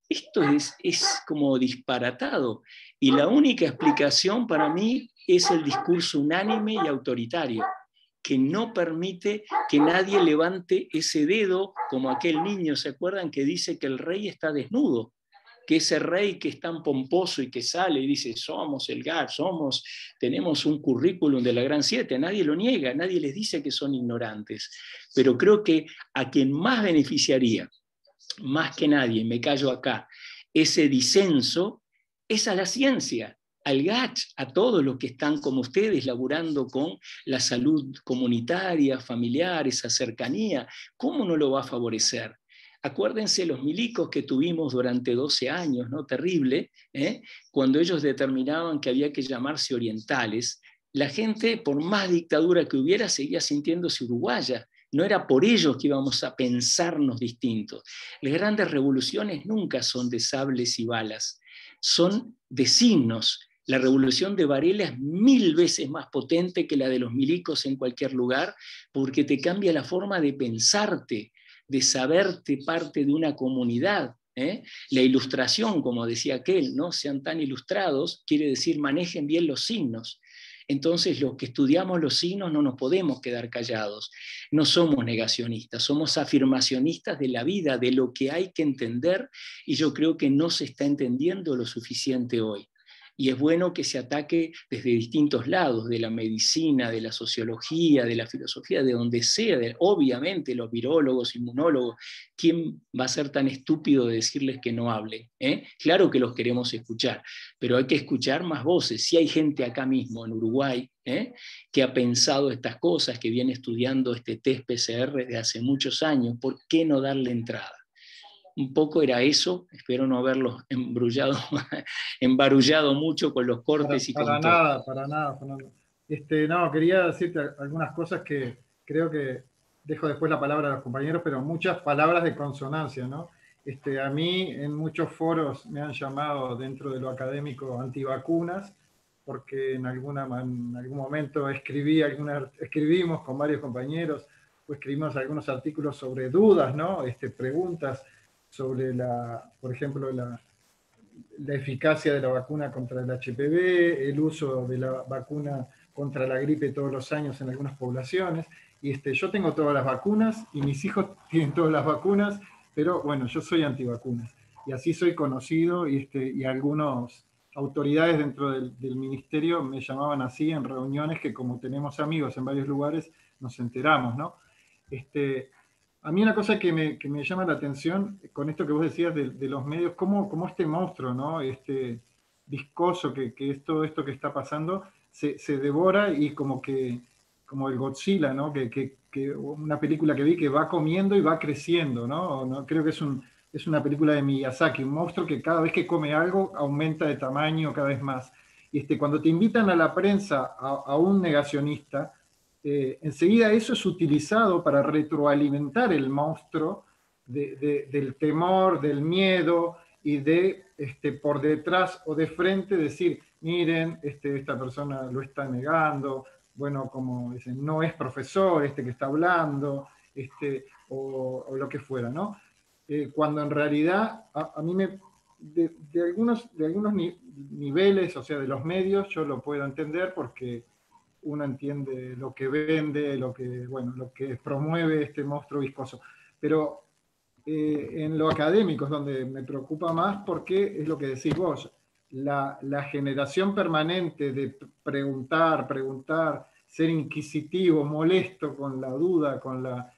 Esto es como disparatado. Y la única explicación para mí es el discurso unánime y autoritario, que no permite que nadie levante ese dedo, como aquel niño, ¿se acuerdan?, que dice que el rey está desnudo, que ese rey que es tan pomposo y que sale y dice, somos el GAR, tenemos un currículum de la Gran Siete, nadie lo niega, nadie les dice que son ignorantes, pero creo que a quien más beneficiaría, más que nadie, me callo acá, ese disenso, es a la ciencia, al GACH, a todos los que están como ustedes laburando con la salud comunitaria, familiar, esa cercanía. ¿Cómo no lo va a favorecer? Acuérdense los milicos que tuvimos durante 12 años, ¿no? Terrible, cuando ellos determinaban que había que llamarse orientales, la gente, por más dictadura que hubiera, seguía sintiéndose uruguaya. No era por ellos que íbamos a pensarnos distintos. Las grandes revoluciones nunca son de sables y balas, son de signos. La revolución de Varela es 1000 veces más potente que la de los milicos en cualquier lugar, porque te cambia la forma de pensarte, de saberte parte de una comunidad. La ilustración, como decía aquel, ¿no? Sean tan ilustrados, quiere decir manejen bien los signos. Entonces los que estudiamos los signos no nos podemos quedar callados. No somos negacionistas, somos afirmacionistas de la vida, de lo que hay que entender, y yo creo que no se está entendiendo lo suficiente hoy. y es bueno que se ataque desde distintos lados, de la medicina, de la sociología, de la filosofía, de donde sea, obviamente los virólogos, inmunólogos. ¿Quién va a ser tan estúpido de decirles que no hablen? Claro que los queremos escuchar, pero hay que escuchar más voces. Si hay gente acá mismo en Uruguay que ha pensado estas cosas, que viene estudiando este test PCR desde hace muchos años, ¿por qué no darle entrada? Un poco era eso, espero no haberlos embarullado mucho con los cortes y con todo. Para nada, Fernando. No, quería decirte algunas cosas que creo que dejo después la palabra a los compañeros, pero muchas palabras de consonancia, ¿no? A mí en muchos foros me han llamado dentro de lo académico antivacunas, porque en algún momento escribimos con varios compañeros, o escribimos algunos artículos sobre dudas, ¿no? Preguntas sobre por ejemplo, la eficacia de la vacuna contra el HPV, el uso de la vacuna contra la gripe todos los años en algunas poblaciones. Y yo tengo todas las vacunas y mis hijos tienen todas las vacunas, pero bueno, yo soy antivacunas. Y así soy conocido y algunas autoridades dentro del ministerio me llamaban así en reuniones que como tenemos amigos en varios lugares, nos enteramos, ¿no? A mí una cosa que me llama la atención con esto que vos decías de los medios, cómo este monstruo, ¿no? Viscoso que es todo esto que está pasando, se devora y como el Godzilla, ¿no? Que una película que vi que va comiendo y va creciendo, ¿no? Creo que es una película de Miyazaki, un monstruo que cada vez que come algo aumenta de tamaño cada vez más. Y cuando te invitan a la prensa a un negacionista, enseguida eso es utilizado para retroalimentar el monstruo del temor, del miedo y de por detrás o de frente decir, miren, esta persona lo está negando, bueno, como dicen, no es profesor que está hablando, o lo que fuera, ¿no? Cuando en realidad a mí de algunos niveles, o sea, de los medios, yo lo puedo entender porque uno entiende lo que vende, lo que promueve este monstruo viscoso. Pero en lo académico es donde me preocupa más porque es lo que decís vos, la generación permanente de preguntar, ser inquisitivo, molesto con la duda,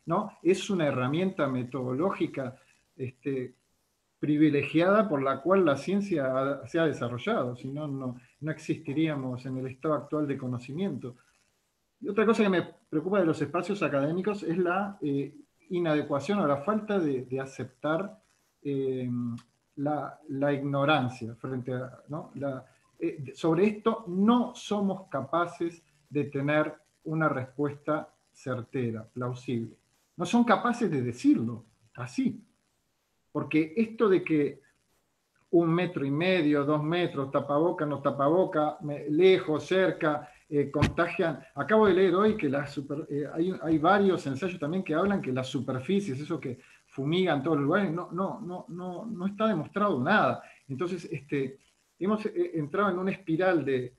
¿no? Es una herramienta metodológica privilegiada por la cual la ciencia se ha desarrollado, si no, no existiríamos en el estado actual de conocimiento. Y otra cosa que me preocupa de los espacios académicos es la inadecuación o la falta de aceptar eh, la ignorancia frente a, ¿no? Sobre esto no somos capaces de tener una respuesta certera, plausible. No son capaces de decirlo así. Porque esto de que 1,5 metros, 2 metros, tapaboca, no tapaboca, lejos, cerca, contagian. Acabo de leer hoy que hay varios ensayos también que hablan que las superficies, eso que fumigan todos los lugares, no está demostrado nada. Entonces, hemos entrado en una espiral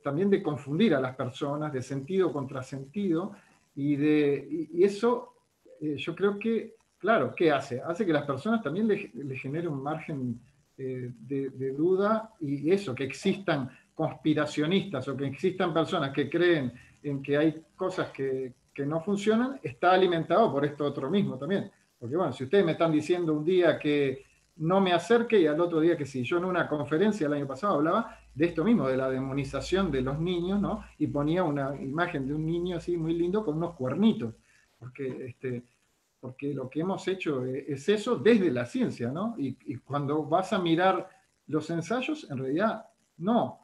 también de confundir a las personas, de sentido contra sentido, y eso yo creo que, claro, ¿qué hace? Hace que las personas también le genere un margen de duda y eso, que existan conspiracionistas o que existan personas que creen en que hay cosas que no funcionan, está alimentado por esto otro mismo también. Porque bueno, si ustedes me están diciendo un día que no me acerque y al otro día que sí. Yo en una conferencia el año pasado hablaba de esto mismo, de la demonización de los niños, ¿no? Y ponía una imagen de un niño así muy lindo con unos cuernitos. Porque lo que hemos hecho es eso desde la ciencia, ¿no? Y cuando vas a mirar los ensayos, en realidad no.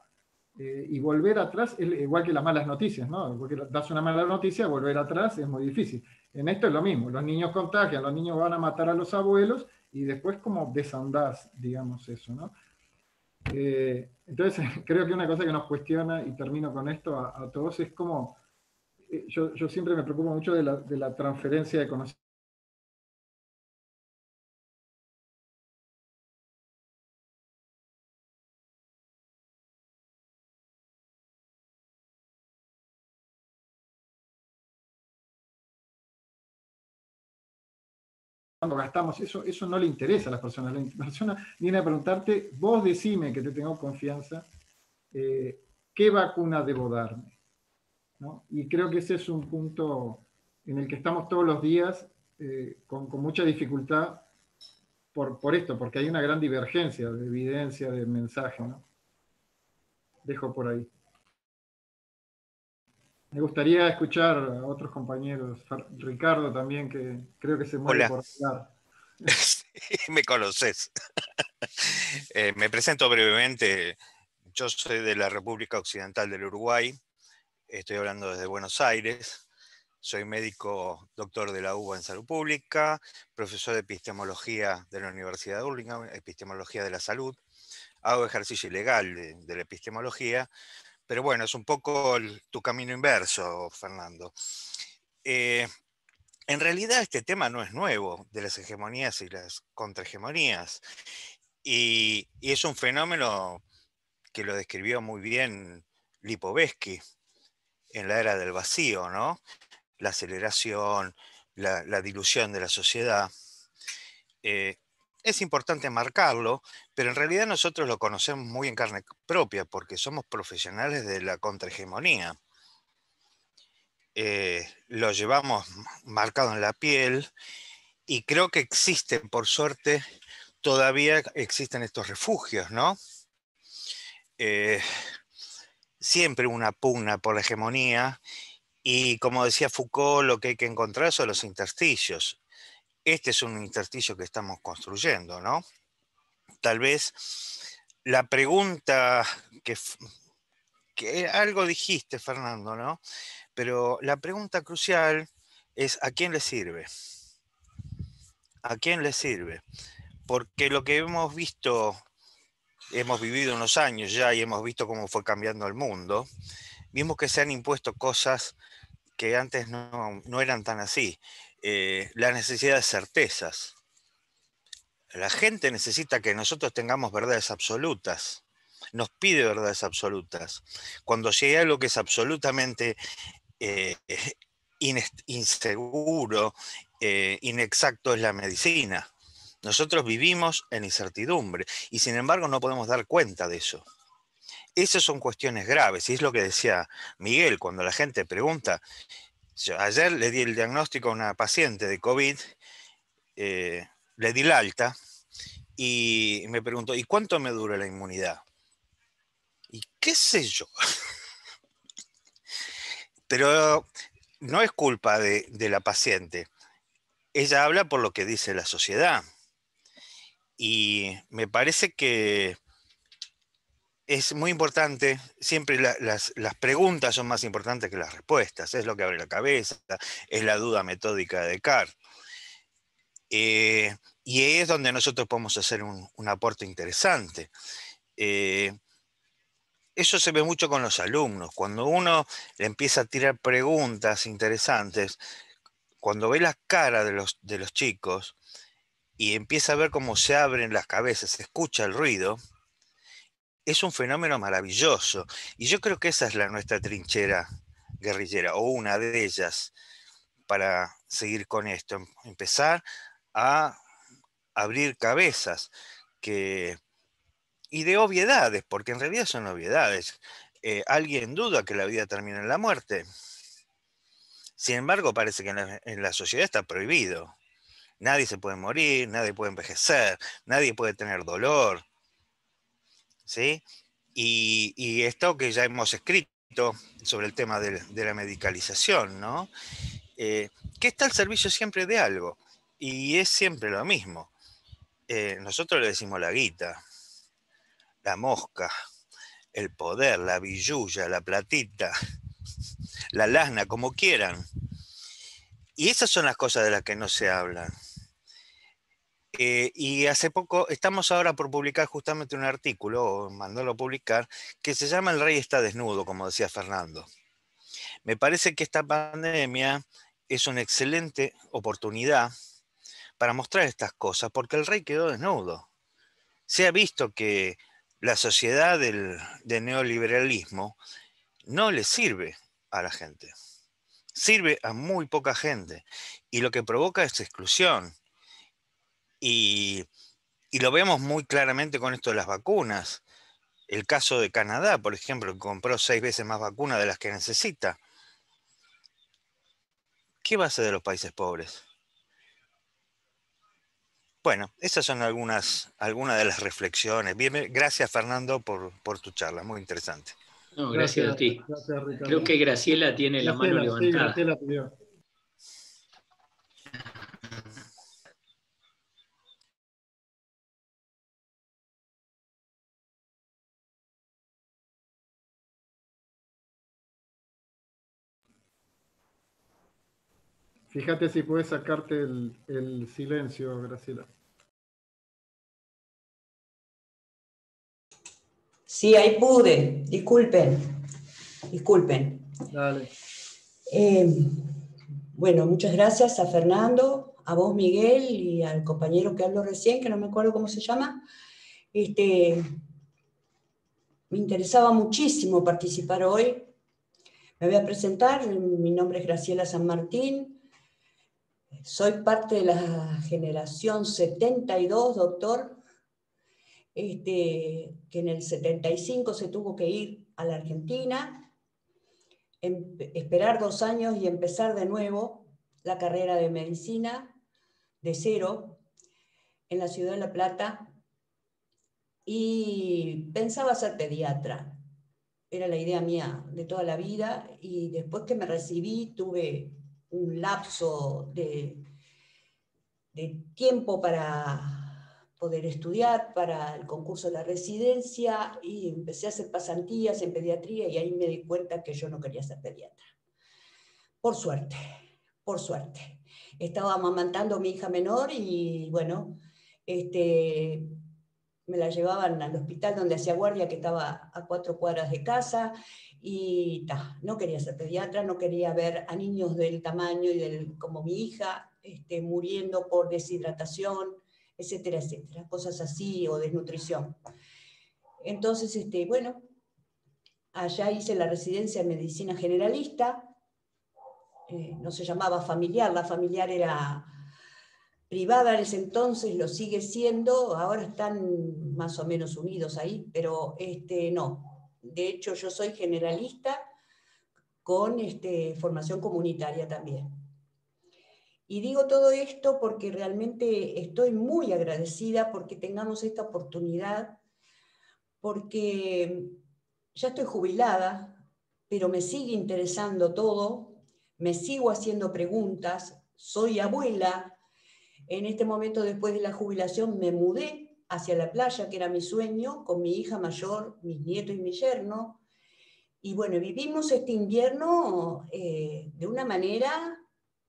Y volver atrás es igual que las malas noticias, ¿no? Porque das una mala noticia, volver atrás es muy difícil. En esto es lo mismo, los niños contagian, los niños van a matar a los abuelos y después como desandás, digamos eso, ¿no? Entonces creo que una cosa que nos cuestiona, y termino con esto a todos, es como, yo siempre me preocupo mucho de la transferencia de conocimiento. Cuando gastamos eso no le interesa a las personas. La persona viene a preguntarte, vos decime que te tengo confianza ¿qué vacuna debo darme? ¿No? Y creo que ese es un punto en el que estamos todos los días con mucha dificultad por esto, porque hay una gran divergencia de evidencia, de mensaje, ¿no? Dejo por ahí. Me gustaría escuchar a otros compañeros, Ricardo también, que creo que se muere Hola, por hablar. sí, me conoces. Me presento brevemente. Yo soy de la República Occidental del Uruguay. Estoy hablando desde Buenos Aires. Soy médico doctor de la UBA en Salud Pública, profesor de epistemología de la Universidad de Urlingan, epistemología de la salud. Hago ejercicio ilegal de la epistemología, pero bueno, es un poco tu camino inverso, Fernando. En realidad este tema no es nuevo, de las hegemonías y las contrahegemonías. Y es un fenómeno que lo describió muy bien Lipovetsky en la era del vacío, ¿no? La aceleración, la dilución de la sociedad. Es importante marcarlo, pero en realidad nosotros lo conocemos muy en carne propia porque somos profesionales de la contrahegemonía. Lo llevamos marcado en la piel y creo que existen, por suerte, todavía existen estos refugios, ¿no? Siempre una pugna por la hegemonía y, como decía Foucault, lo que hay que encontrar son los intersticios. Este es un intersticio que estamos construyendo, ¿no? Tal vez la pregunta que algo dijiste, Fernando, ¿no? Pero la pregunta crucial es ¿a quién le sirve? ¿A quién le sirve? Porque lo que hemos visto, hemos vivido unos años ya y hemos visto cómo fue cambiando el mundo, vimos que se han impuesto cosas que antes no eran tan así. La necesidad de certezas. La gente necesita que nosotros tengamos verdades absolutas. Nos pide verdades absolutas. Cuando si hay algo que es absolutamente eh, inseguro, inexacto, es la medicina. Nosotros vivimos en incertidumbre y sin embargo no podemos dar cuenta de eso. Esas son cuestiones graves y es lo que decía Miguel cuando la gente pregunta. Ayer le di el diagnóstico a una paciente de COVID, le di la alta y me preguntó, ¿y cuánto me dura la inmunidad? Y qué sé yo. Pero no es culpa de la paciente. Ella habla por lo que dice la sociedad. Y me parece que es muy importante, siempre las preguntas son más importantes que las respuestas, es lo que abre la cabeza, es la duda metódica de Descartes. Y es donde nosotros podemos hacer un aporte interesante. Eso se ve mucho con los alumnos. Cuando uno le empieza a tirar preguntas interesantes, cuando ve la cara de los chicos y empieza a ver cómo se abren las cabezas, se escucha el ruido, es un fenómeno maravilloso. Y yo creo que esa es nuestra trinchera guerrillera, o una de ellas, para seguir con esto. Empezar a abrir cabezas y de obviedades, porque en realidad son obviedades. ¿Alguien duda que la vida termina en la muerte? Sin embargo, parece que en la sociedad está prohibido. Nadie se puede morir, nadie puede envejecer, nadie puede tener dolor, ¿sí? Y esto que ya hemos escrito sobre el tema de la medicalización, ¿no? Que está al servicio siempre de algo, y es siempre lo mismo. Nosotros le decimos la guita, la mosca, el poder, la billulla, la platita, la lasna, como quieran. Y esas son las cosas de las que no se hablan. Y hace poco, estamos ahora por publicar justamente un artículo, o mandarlo a publicar, que se llama El rey está desnudo, como decía Fernando. Me parece que esta pandemia es una excelente oportunidad para mostrar estas cosas, porque el rey quedó desnudo. Se ha visto que la sociedad del neoliberalismo no le sirve a la gente. Sirve a muy poca gente. Y lo que provoca es exclusión. Y lo vemos muy claramente con esto de las vacunas. El caso de Canadá, por ejemplo, que compró 6 veces más vacunas de las que necesita. ¿Qué va a hacer de los países pobres? Bueno, esas son algunas de las reflexiones. Bien, gracias, Fernando, por tu charla, muy interesante. No, gracias a Gracias, ti. gracias Creo Ricardo. que Graciela tiene la mano Graciela, sí, levantada. Graciela pidió. Fíjate si puedes sacarte el silencio, Graciela. Sí, ahí pude. Disculpen. Dale. Bueno, muchas gracias a Fernando, a vos, Miguel, y al compañero que habló recién, que no me acuerdo cómo se llama. Me interesaba muchísimo participar hoy. Me voy a presentar. Mi nombre es Graciela San Martín. Soy parte de la generación 72, doctor, que en el 75 se tuvo que ir a la Argentina, esperar 2 años y empezar de nuevo la carrera de medicina de cero en la ciudad de La Plata, y pensaba ser pediatra. Era la idea mía de toda la vida, y después que me recibí tuve un lapso de tiempo para poder estudiar para el concurso de la residencia, y empecé a hacer pasantías en pediatría, y ahí me di cuenta que yo no quería ser pediatra. Por suerte. Estaba amamantando a mi hija menor y bueno, me la llevaban al hospital donde hacía guardia, que estaba a 4 cuadras de casa, y no quería ser pediatra, no quería ver a niños del tamaño y como mi hija, muriendo por deshidratación, etcétera, etcétera, cosas así, o desnutrición. Entonces, bueno, allá hice la residencia en medicina generalista. No se llamaba familiar, la familiar era privada en ese entonces, lo sigue siendo, ahora están más o menos unidos ahí, pero no. De hecho, yo soy generalista con formación comunitaria también. Y digo todo esto porque realmente estoy muy agradecida porque tengamos esta oportunidad, porque ya estoy jubilada, pero me sigue interesando todo, me sigo haciendo preguntas, soy abuela. En este momento, después de la jubilación, me mudé hacia la playa, que era mi sueño, con mi hija mayor, mis nietos y mi yerno. Y bueno, vivimos este invierno de una manera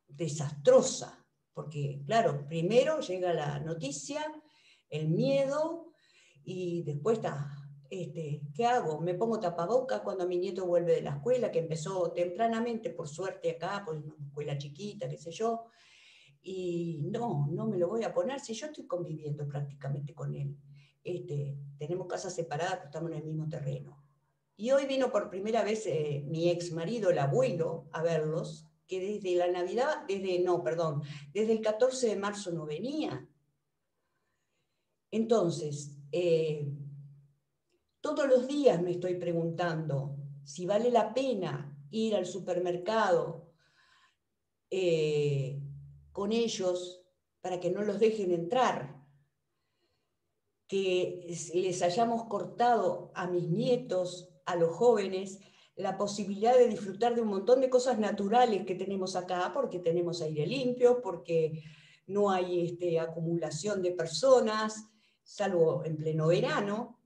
desastrosa, porque claro, primero llega la noticia, el miedo, y después ¿qué hago? Me pongo tapaboca cuando mi nieto vuelve de la escuela, que empezó tempranamente, por suerte acá, pues una escuela chiquita, qué sé yo, y no me lo voy a poner si yo estoy conviviendo prácticamente con él. Tenemos casas separadas, pero estamos en el mismo terreno. Y hoy vino por primera vez mi ex marido, el abuelo, a verlos, que desde la Navidad, desde el 14 de marzo no venía. Entonces, todos los días me estoy preguntando si vale la pena ir al supermercado con ellos para que no los dejen entrar, que les hayamos cortado a mis nietos, a los jóvenes, la posibilidad de disfrutar de un montón de cosas naturales que tenemos acá, porque tenemos aire limpio, porque no hay acumulación de personas, salvo en pleno verano.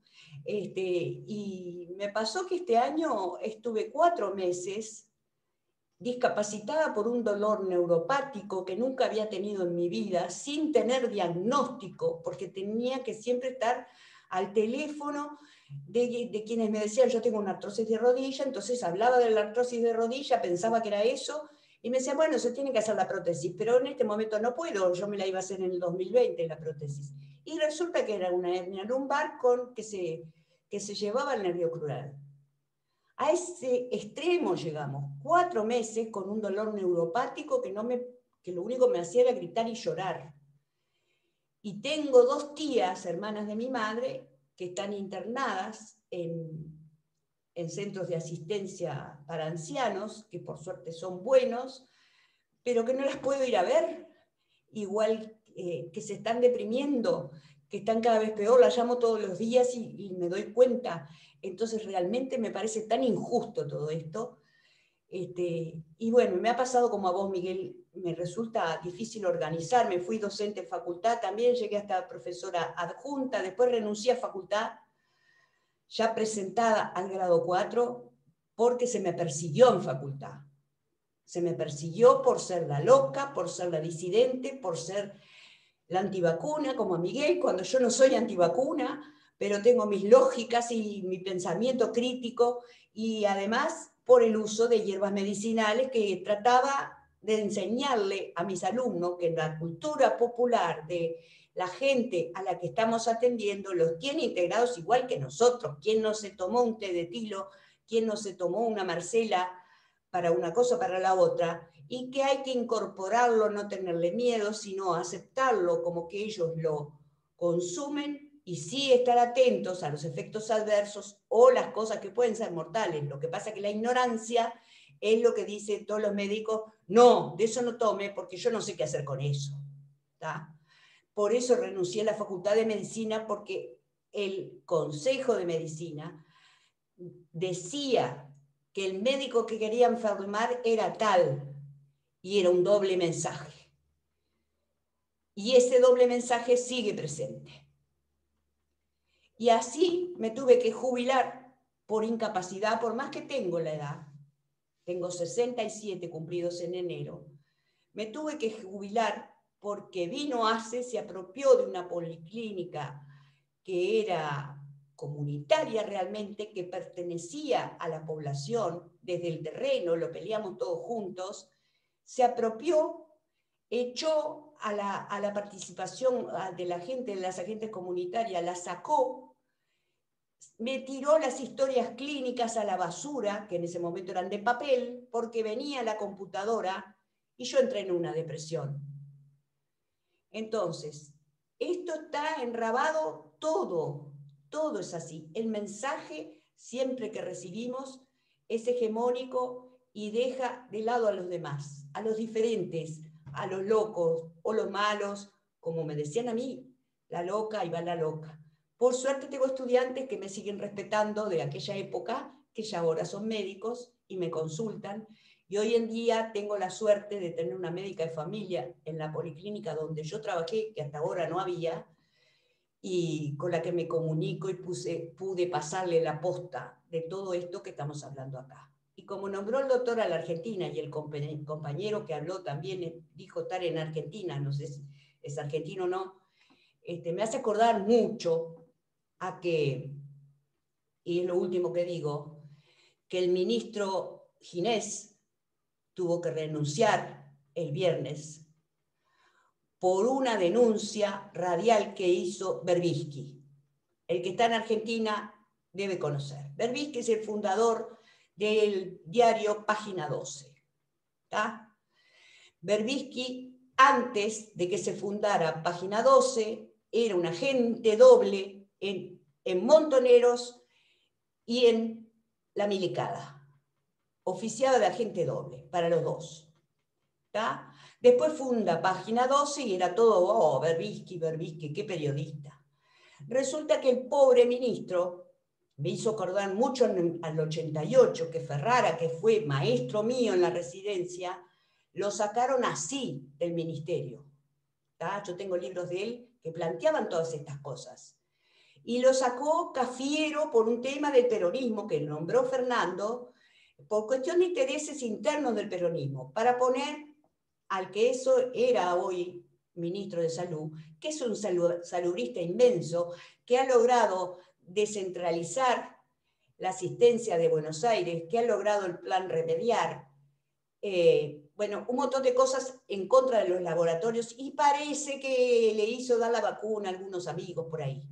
Y me pasó que este año estuve 4 meses discapacitada por un dolor neuropático que nunca había tenido en mi vida, sin tener diagnóstico, porque tenía que siempre estar al teléfono de quienes me decían, yo tengo una artrosis de rodilla, entonces hablaba de la artrosis de rodilla, pensaba que era eso, y me decían, bueno, se tiene que hacer la prótesis, pero en este momento no puedo, yo me la iba a hacer en el 2020, la prótesis. Y resulta que era una hernia lumbar que se llevaba al nervio crural. A ese extremo llegamos, 4 meses con un dolor neuropático que lo único que me hacía era gritar y llorar. Y tengo 2 tías, hermanas de mi madre, que están internadas en centros de asistencia para ancianos, que por suerte son buenos, pero que no las puedo ir a ver, igual que se están deprimiendo, que están cada vez peor, las llamo todos los días y me doy cuenta. Entonces realmente me parece tan injusto todo esto. Y bueno, me ha pasado como a vos, Miguel, me resulta difícil organizarme, fui docente en facultad, también llegué hasta profesora adjunta, después renuncié a facultad, ya presentada al grado 4, porque se me persiguió en facultad. Se me persiguió por ser la loca, por ser la disidente, por ser la antivacuna, como a Miguel, cuando yo no soy antivacuna, pero tengo mis lógicas y mi pensamiento crítico, y además por el uso de hierbas medicinales que trataba de enseñarle a mis alumnos que en la cultura popular de la gente a la que estamos atendiendo los tiene integrados igual que nosotros. ¿Quién no se tomó un té de tilo? ¿Quién no se tomó una Marcela para una cosa, para la otra? Y que hay que incorporarlo, no tenerle miedo, sino aceptarlo como que ellos lo consumen y sí estar atentos a los efectos adversos o las cosas que pueden ser mortales. Lo que pasa es que la ignorancia es lo que dicen todos los médicos, no, de eso no tome porque yo no sé qué hacer con eso. ¿Tá? Por eso renuncié a la Facultad de Medicina, porque el Consejo de Medicina decía que el médico que quería enfermar era tal, y era un doble mensaje. Y ese doble mensaje sigue presente. Y así me tuve que jubilar por incapacidad, por más que tengo la edad. Tengo 67 cumplidos en enero. Me tuve que jubilar porque vino ACE, se apropió de una policlínica que era comunitaria realmente, que pertenecía a la población desde el terreno, lo peleamos todos juntos, se apropió, echó a la participación de la gente, de las agentes comunitarias, la sacó, me tiró las historias clínicas a la basura, que en ese momento eran de papel, porque venía la computadora y yo entré en una depresión. Entonces, esto está enrabado todo es así. El mensaje, siempre que recibimos, es hegemónico y deja de lado a los demás, a los diferentes, a los locos o los malos, como me decían a mí, la loca y va la loca. Por suerte tengo estudiantes que me siguen respetando de aquella época, que ya ahora son médicos y me consultan, y hoy en día tengo la suerte de tener una médica de familia en la policlínica donde yo trabajé, que hasta ahora no había, y con la que me comunico y pude pasarle la posta de todo esto que estamos hablando acá. Y como nombró el doctor a la Argentina, y el compañero que habló también dijo estar en Argentina, no sé si es argentino o no, me hace acordar mucho a que, y es lo último que digo, que el ministro Ginés tuvo que renunciar el viernes por una denuncia radial que hizo Berbisky. El que está en Argentina debe conocer. Berbisky es el fundador del diario Página 12. ¿Tá? Berbisky, antes de que se fundara Página 12, era un agente doble en Montoneros y en La Milicada. Oficiado de agente doble, para los dos. ¿Tá? Después funda Página 12 y era todo, Berbisky, qué periodista. Resulta que el pobre ministro, me hizo acordar mucho al 88, que Ferrara, que fue maestro mío en la residencia, lo sacaron así del ministerio. ¿Tá? Yo tengo libros de él que planteaban todas estas cosas. Y lo sacó Cafiero por un tema del peronismo que nombró Fernando, por cuestión de intereses internos del peronismo, para poner al que eso era hoy ministro de Salud, que es un saludista inmenso, que ha logrado descentralizar la asistencia de Buenos Aires, que ha logrado el plan remediar, bueno, un montón de cosas en contra de los laboratorios, y parece que le hizo dar la vacuna a algunos amigos por ahí.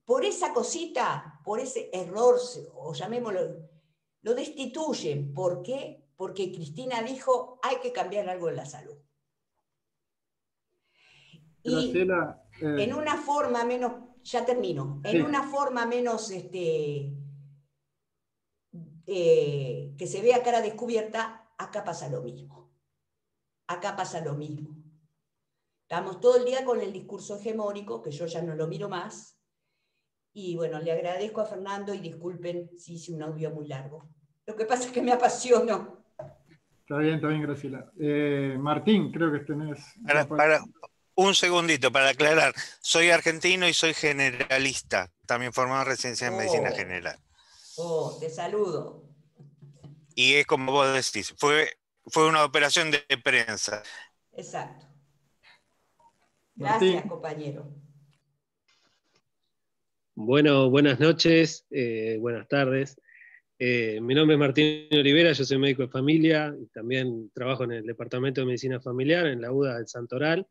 Por esa cosita, por ese error, o llamémoslo, lo destituyen. ¿Por qué? Porque Cristina dijo, hay que cambiar algo en la salud. Graciela, en una forma menos, ya termino, en una forma menos que se vea cara descubierta, acá pasa lo mismo. Acá pasa lo mismo. Estamos todo el día con el discurso hegemónico, que yo ya no lo miro más. Y bueno, le agradezco a Fernando y disculpen si hice un audio muy largo. Lo que pasa es que me apasiono. Está bien, Graciela. Martín, creo que tenés... Un segundito para aclarar. Soy argentino y soy generalista. También formado en residencia en medicina general. Te saludo. Y es como vos decís, fue una operación de prensa. Exacto. Martín. Gracias, compañero. Bueno, buenas noches, buenas tardes. Mi nombre es Martín Olivera, yo soy médico de familia y también trabajo en el Departamento de Medicina Familiar en la UDA del Santoral,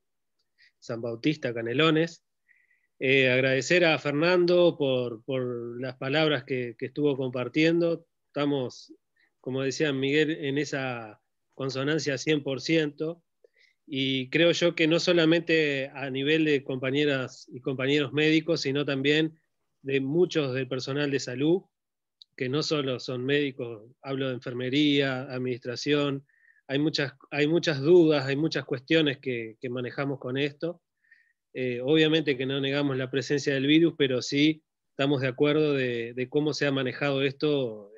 San Bautista, Canelones. Agradecer a Fernando por las palabras que estuvo compartiendo. Estamos, como decía Miguel, en esa consonancia 100%. Y creo yo que no solamente a nivel de compañeras y compañeros médicos, sino también de muchos del personal de salud, que no solo son médicos, hablo de enfermería, administración, hay muchas dudas, hay muchas cuestiones que manejamos con esto. Obviamente que no negamos la presencia del virus, pero sí estamos de acuerdo de cómo se ha manejado esto,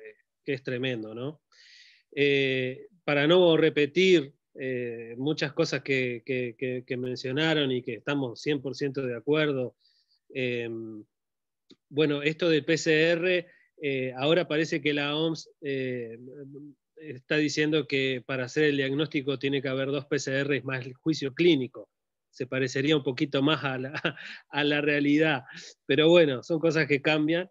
que es tremendo, ¿no? Para no repetir muchas cosas que mencionaron y que estamos 100% de acuerdo. Bueno, esto del PCR, ahora parece que la OMS está diciendo que para hacer el diagnóstico tiene que haber 2 PCRs más el juicio clínico. Se parecería un poquito más a la realidad. Pero bueno, son cosas que cambian.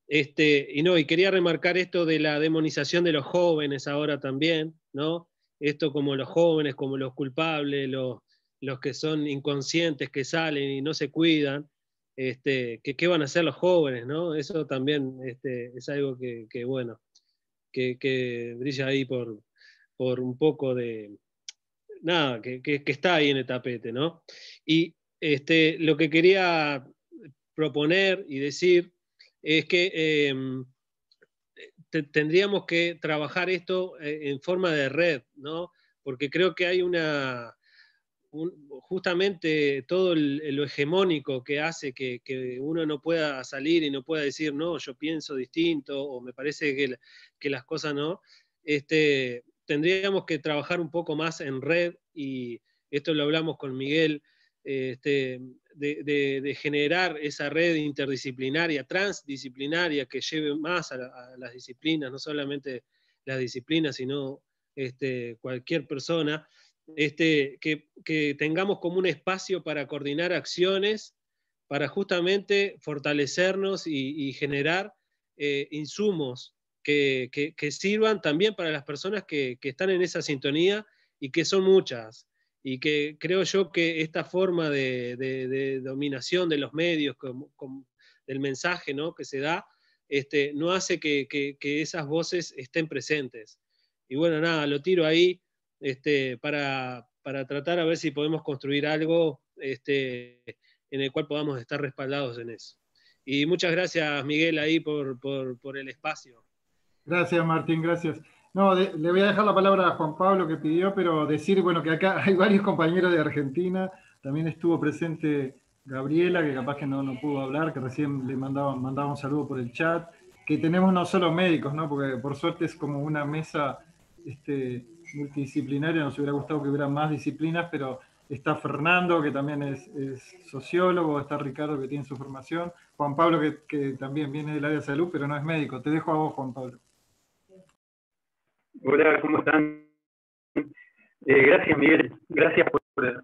Y quería remarcar esto de la demonización de los jóvenes ahora también, ¿no? Esto como los jóvenes, como los culpables, los que son inconscientes, que salen y no se cuidan, ¿qué van a hacer los jóvenes, ¿no? Eso también es algo que bueno, que brilla ahí por un poco de... Nada, que está ahí en el tapete, ¿no? Y lo que quería proponer y decir es que tendríamos que trabajar esto en forma de red, ¿no? Porque creo que hay justamente todo lo hegemónico que hace que uno no pueda salir y no pueda decir, no, yo pienso distinto, o me parece que las cosas no, tendríamos que trabajar un poco más en red, y esto lo hablamos con Miguel, de generar esa red interdisciplinaria, transdisciplinaria, que lleve más a las disciplinas, no solamente las disciplinas, sino cualquier persona, que tengamos como un espacio para coordinar acciones, para justamente fortalecernos y generar insumos que sirvan también para las personas que están en esa sintonía, y que son muchas. Y que creo yo que esta forma de dominación de los medios, del mensaje, ¿no?, que se da, no hace que esas voces estén presentes. Y bueno, nada, lo tiro ahí para tratar a ver si podemos construir algo en el cual podamos estar respaldados en eso. Y muchas gracias, Miguel, ahí por el espacio. Gracias, Martín, gracias. No, le voy a dejar la palabra a Juan Pablo, que pidió, pero decir, bueno, que acá hay varios compañeros de Argentina. También estuvo presente Gabriela, que capaz que no pudo hablar, que recién le mandaba un saludo por el chat. Que tenemos no solo médicos, ¿no? Porque por suerte es como una mesa multidisciplinaria. Nos hubiera gustado que hubiera más disciplinas, pero está Fernando, que también es sociólogo, está Ricardo, que tiene su formación, Juan Pablo, que también viene del área de salud, pero no es médico. Te dejo a vos, Juan Pablo. Hola, ¿cómo están? Gracias, Miguel. Gracias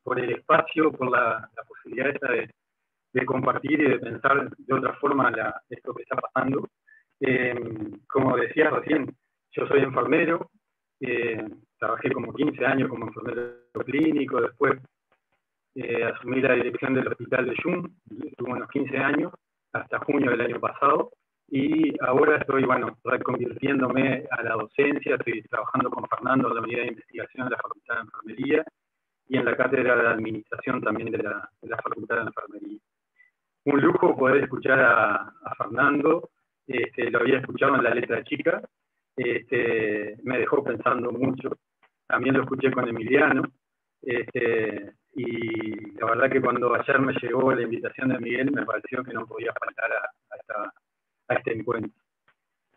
por el espacio, por la posibilidad esta de compartir y de pensar de otra forma esto que está pasando. Como decía recién, yo soy enfermero, trabajé como 15 años como enfermero clínico, después asumí la dirección del hospital de Jung, estuve unos 15 años, hasta junio del año pasado, y ahora estoy, reconvirtiéndome a la docencia, estoy trabajando con Fernando en la unidad de investigación de la Facultad de Enfermería, y en la cátedra de administración también de la Facultad de Enfermería. Un lujo poder escuchar a Fernando, lo había escuchado en La Letra Chica, me dejó pensando mucho, también lo escuché con Emiliano, y la verdad que cuando ayer me llegó la invitación de Miguel me pareció que no podía faltar a este encuentro.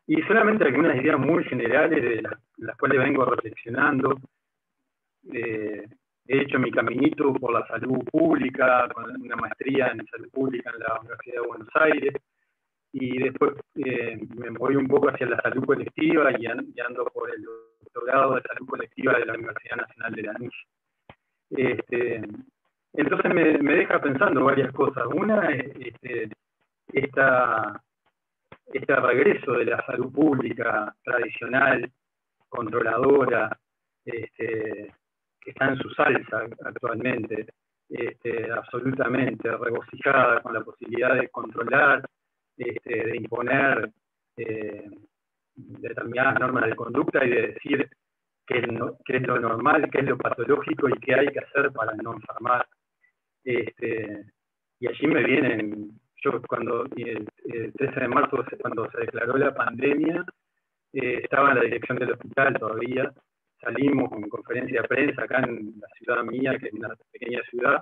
Y solamente algunas ideas muy generales de las cuales vengo reflexionando. He hecho mi caminito por la salud pública, con una maestría en salud pública en la Universidad de Buenos Aires, y después me moví un poco hacia la salud colectiva y ando por el doctorado de salud colectiva de la Universidad Nacional de Lanús. Entonces me deja pensando varias cosas. Una es este regreso de la salud pública tradicional, controladora, que está en su salsa actualmente, absolutamente regocijada con la posibilidad de controlar, de imponer determinadas normas de conducta y de decir qué es lo normal, qué es lo patológico y qué hay que hacer para no enfermar. Y allí me vienen, yo cuando el 13 de marzo, cuando se declaró la pandemia, estaba en la dirección del hospital todavía, salimos con conferencia de prensa acá en la ciudad mía, que es una pequeña ciudad,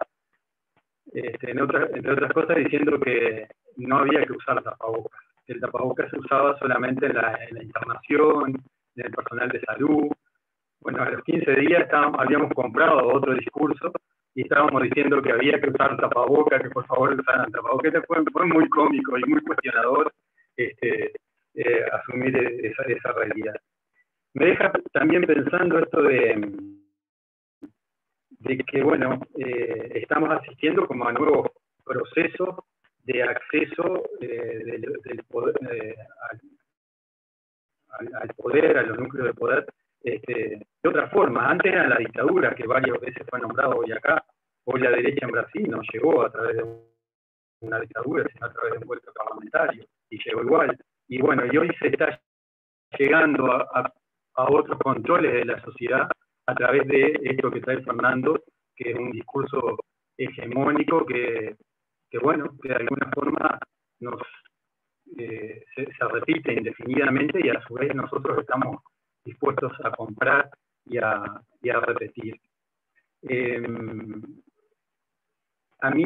entre otras cosas diciendo que no había que usar tapabocas, que el tapabocas se usaba solamente en la internación, en el personal de salud. Bueno, a los 15 días habíamos comprado otro discurso y estábamos diciendo que había que usar tapabocas, que por favor usaran tapabocas. Fue muy cómico y muy cuestionador asumir esa realidad. Me deja también pensando esto de que, bueno, estamos asistiendo como a nuevos procesos de acceso del poder, al poder, a los núcleos de poder, de otra forma. Antes era la dictadura, que varias veces fue nombrado hoy acá, hoy la derecha en Brasil no llegó a través de una dictadura, sino a través de un vuelco parlamentario, y llegó igual. Y bueno, y hoy se está llegando a otros controles de la sociedad a través de esto que trae Fernando, que es un discurso hegemónico que bueno, que de alguna forma se repite indefinidamente y a su vez nosotros estamos dispuestos a comprar y a repetir. A mí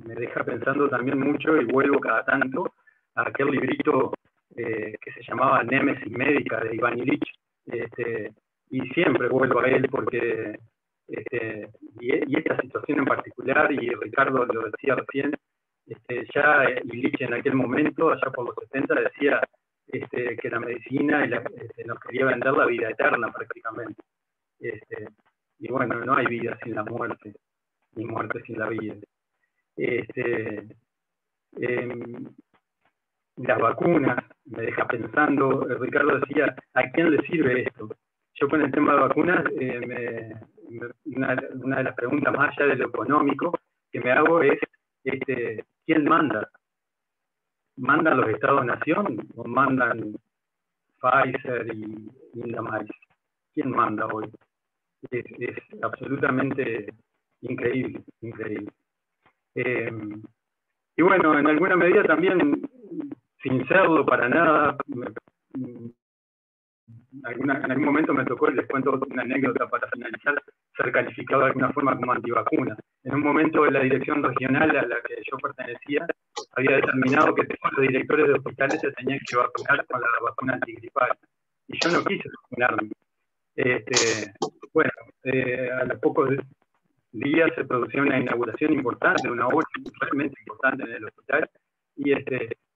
me deja pensando también mucho, y vuelvo cada tanto a aquel librito que se llamaba Némesis Médica de Iván Illich, y siempre vuelvo a él porque y esta situación en particular, y Ricardo lo decía recién, ya Illich en aquel momento, allá por los 70, decía que la medicina nos quería vender la vida eterna prácticamente. Y bueno, no hay vida sin la muerte, ni muerte sin la vida. Las vacunas, me deja pensando, Ricardo decía, ¿a quién le sirve esto? Yo con el tema de vacunas, una de las preguntas más allá de lo económico que me hago es, ¿quién manda? ¿Mandan los Estados-nación o mandan Pfizer y Indamaris? ¿Quién manda hoy? Es absolutamente increíble, increíble. Y bueno, en alguna medida también, sin serlo para nada, en algún momento me tocó, les cuento una anécdota para finalizar, ser calificado de alguna forma como antivacuna. En un momento la dirección regional a la que yo pertenecía había determinado que todos los directores de hospitales se tenían que vacunar con la vacuna antigripal. Y yo no quise vacunarme. Bueno, a los pocos días se producía una inauguración importante, una obra realmente importante en el hospital, y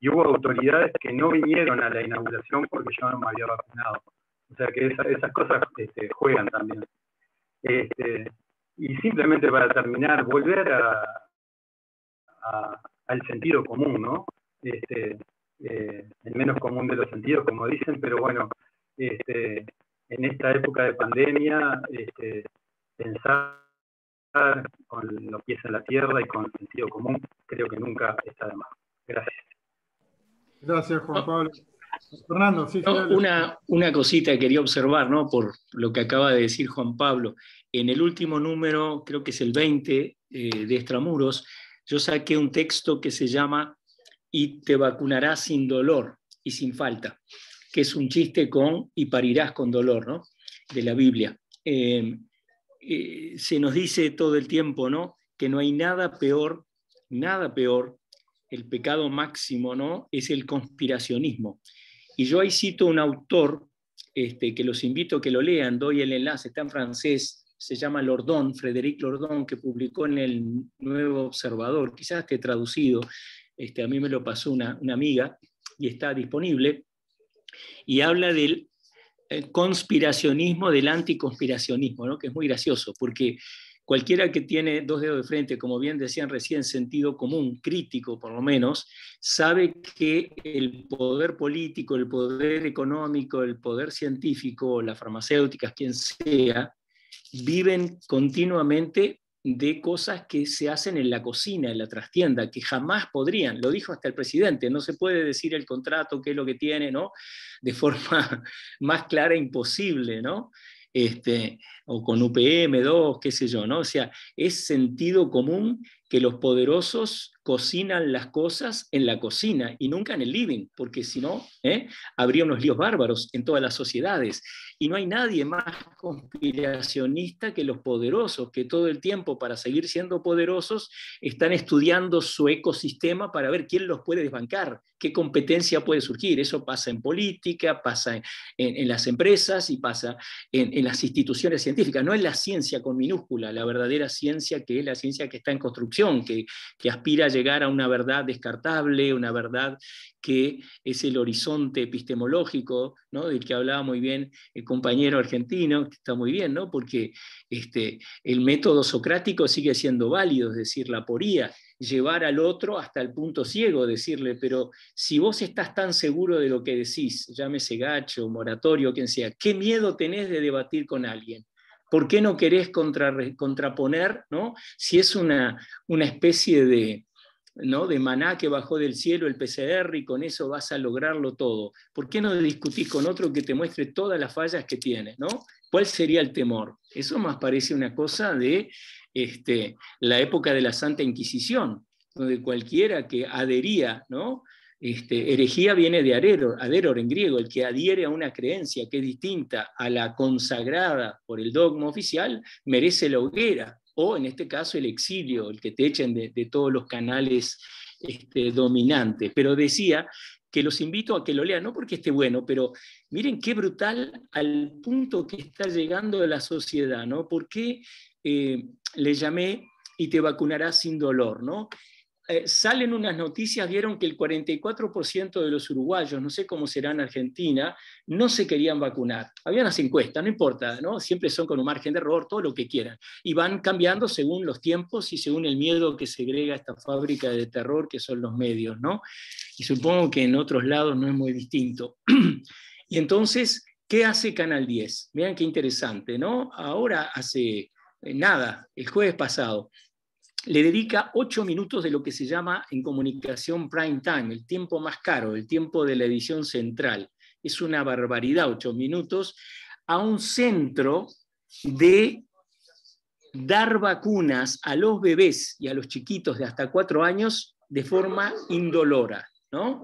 hubo autoridades que no vinieron a la inauguración porque yo no me había vacunado. O sea que esas cosas juegan también. Y simplemente para terminar, volver al sentido común, ¿no? El menos común de los sentidos, como dicen, pero bueno, en esta época de pandemia, pensar con los pies en la tierra y con sentido común, creo que nunca está de más. Gracias. Gracias, Juan Pablo. Fernando, sí, No, una cosita que quería observar, ¿no? Por lo que acaba de decir Juan Pablo. En el último número, creo que es el 20 de Extramuros, yo saqué un texto que se llama "Y te vacunarás sin dolor y sin falta", que es un chiste con "y parirás con dolor", ¿no? De la Biblia. Se nos dice todo el tiempo, ¿no? Que no hay nada peor, el pecado máximo, ¿no? Es el conspiracionismo. Y yo ahí cito un autor que los invito a que lo lean, doy el enlace, está en francés, se llama Lordon, Frédéric Lordon, que publicó en el Nuevo Observador, quizás esté traducido, a mí me lo pasó una amiga y está disponible, y habla del conspiracionismo, del anticonspiracionismo, ¿no? Que es muy gracioso, porque cualquiera que tiene dos dedos de frente, como bien decían recién, sentido común, crítico por lo menos, sabe que el poder político, el poder económico, el poder científico, las farmacéuticas, quien sea, viven continuamente de cosas que se hacen en la cocina, en la trastienda, que jamás podrían, lo dijo hasta el presidente, no se puede decir el contrato, qué es lo que tiene, ¿no? De forma más clara, imposible, ¿no? O con UPM2, qué sé yo, ¿no? O sea, es sentido común que los poderosos cocinan las cosas en la cocina y nunca en el living, porque si no, habría unos líos bárbaros en todas las sociedades. Y no hay nadie más conspiracionista que los poderosos, que todo el tiempo, para seguir siendo poderosos, están estudiando su ecosistema para ver quién los puede desbancar, qué competencia puede surgir. Eso pasa en política, pasa en las empresas y pasa en las instituciones científicas. No es la ciencia con minúscula, la verdadera ciencia, que es la ciencia que está en construcción, que aspira a llegar a una verdad descartable, una verdad que es el horizonte epistemológico, ¿no? Del que hablaba muy bien el compañero argentino, que está muy bien, ¿no? Porque el método socrático sigue siendo válido, es decir, la aporía, llevar al otro hasta el punto ciego, decirle, pero si vos estás tan seguro de lo que decís, llámese Gacho, Moratorio, quien sea, ¿qué miedo tenés de debatir con alguien? ¿Por qué no querés contraponer, ¿no? Si es una especie de, ¿no?, de maná que bajó del cielo el PCR y con eso vas a lograrlo todo? ¿Por qué no discutís con otro que te muestre todas las fallas que tiene, ¿no? ¿Cuál sería el temor? Eso más parece una cosa de la época de la Santa Inquisición, donde cualquiera que adhería, ¿no? Herejía viene de adheror en griego, el que adhiere a una creencia que es distinta a la consagrada por el dogma oficial, merece la hoguera, o en este caso el exilio, el que te echen de todos los canales dominantes. Pero decía que los invito a que lo lean, no porque esté bueno, pero miren qué brutal al punto que está llegando la sociedad, ¿no? ¿Por qué le llamé "y te vacunarás sin dolor", ¿no? Salen unas noticias, vieron que el 44% de los uruguayos, no sé cómo será en Argentina, no se querían vacunar. Había unas encuestas, no importa, ¿no? Siempre son con un margen de error, todo lo que quieran. Y van cambiando según los tiempos y según el miedo que segrega esta fábrica de terror que son los medios, ¿no? Y supongo que en otros lados no es muy distinto. Y entonces, ¿qué hace Canal 10? Vean qué interesante, ¿no? Ahora hace nada, el jueves pasado, le dedica 8 minutos de lo que se llama en comunicación prime time, el tiempo más caro, el tiempo de la edición central. Es una barbaridad, 8 minutos, a un centro de dar vacunas a los bebés y a los chiquitos de hasta 4 años de forma indolora, ¿no?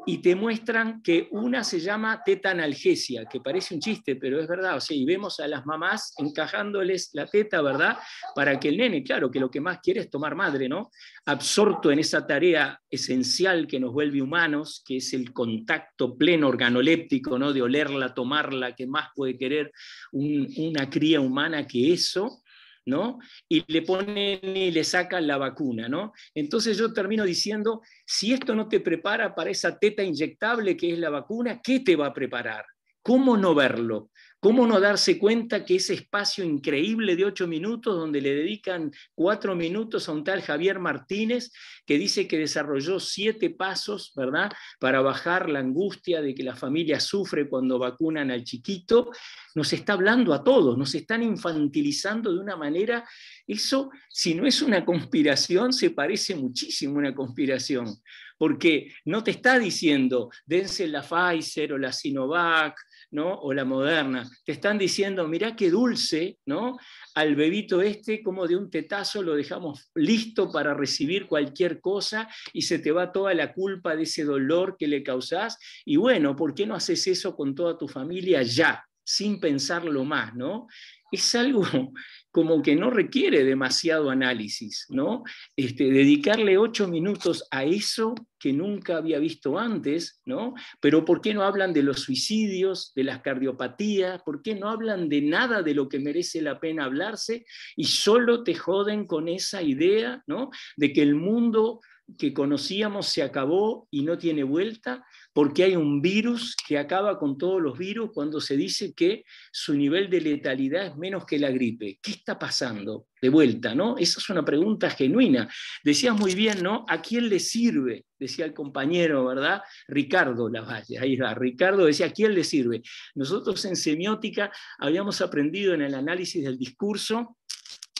Y te muestran que una se llama teta analgesia, que parece un chiste, pero es verdad. O sea, y vemos a las mamás encajándoles la teta, ¿verdad? Para que el nene, claro, que lo que más quiere es tomar madre, ¿no? Absorto en esa tarea esencial que nos vuelve humanos, que es el contacto pleno organoléptico, ¿no? De olerla, tomarla, que más puede querer una cría humana que eso, ¿no? Y le ponen y le sacan la vacuna, ¿no? Entonces yo termino diciendo, si esto no te prepara para esa teta inyectable que es la vacuna, ¿qué te va a preparar? ¿Cómo no verlo? ¿Cómo no darse cuenta que ese espacio increíble de 8 minutos, donde le dedican 4 minutos a un tal Javier Martínez, que dice que desarrolló 7 pasos, ¿verdad?, para bajar la angustia de que la familia sufre cuando vacunan al chiquito, nos está hablando a todos, nos están infantilizando de una manera, eso, si no es una conspiración, se parece muchísimo a una conspiración, porque no te está diciendo, dense la Pfizer o la Sinovac, ¿no?, o la Moderna, te están diciendo, mirá qué dulce, ¿no?, al bebito este, como de un tetazo lo dejamos listo para recibir cualquier cosa y se te va toda la culpa de ese dolor que le causás, y bueno, ¿por qué no haces eso con toda tu familia ya, sin pensarlo más, ¿no? Es algo como que no requiere demasiado análisis, ¿no? Dedicarle 8 minutos a eso que nunca había visto antes, ¿no? Pero ¿por qué no hablan de los suicidios, de las cardiopatías? ¿Por qué no hablan de nada de lo que merece la pena hablarse? Y solo te joden con esa idea, ¿no?, de que el mundo que conocíamos se acabó y no tiene vuelta, porque hay un virus que acaba con todos los virus cuando se dice que su nivel de letalidad es menos que la gripe. ¿Qué está pasando? De vuelta, ¿no? Esa es una pregunta genuina. Decías muy bien, ¿no? ¿A quién le sirve? Decía el compañero, ¿verdad? Ricardo Lavalle, ahí va. Ricardo decía, ¿a quién le sirve? Nosotros en semiótica habíamos aprendido en el análisis del discurso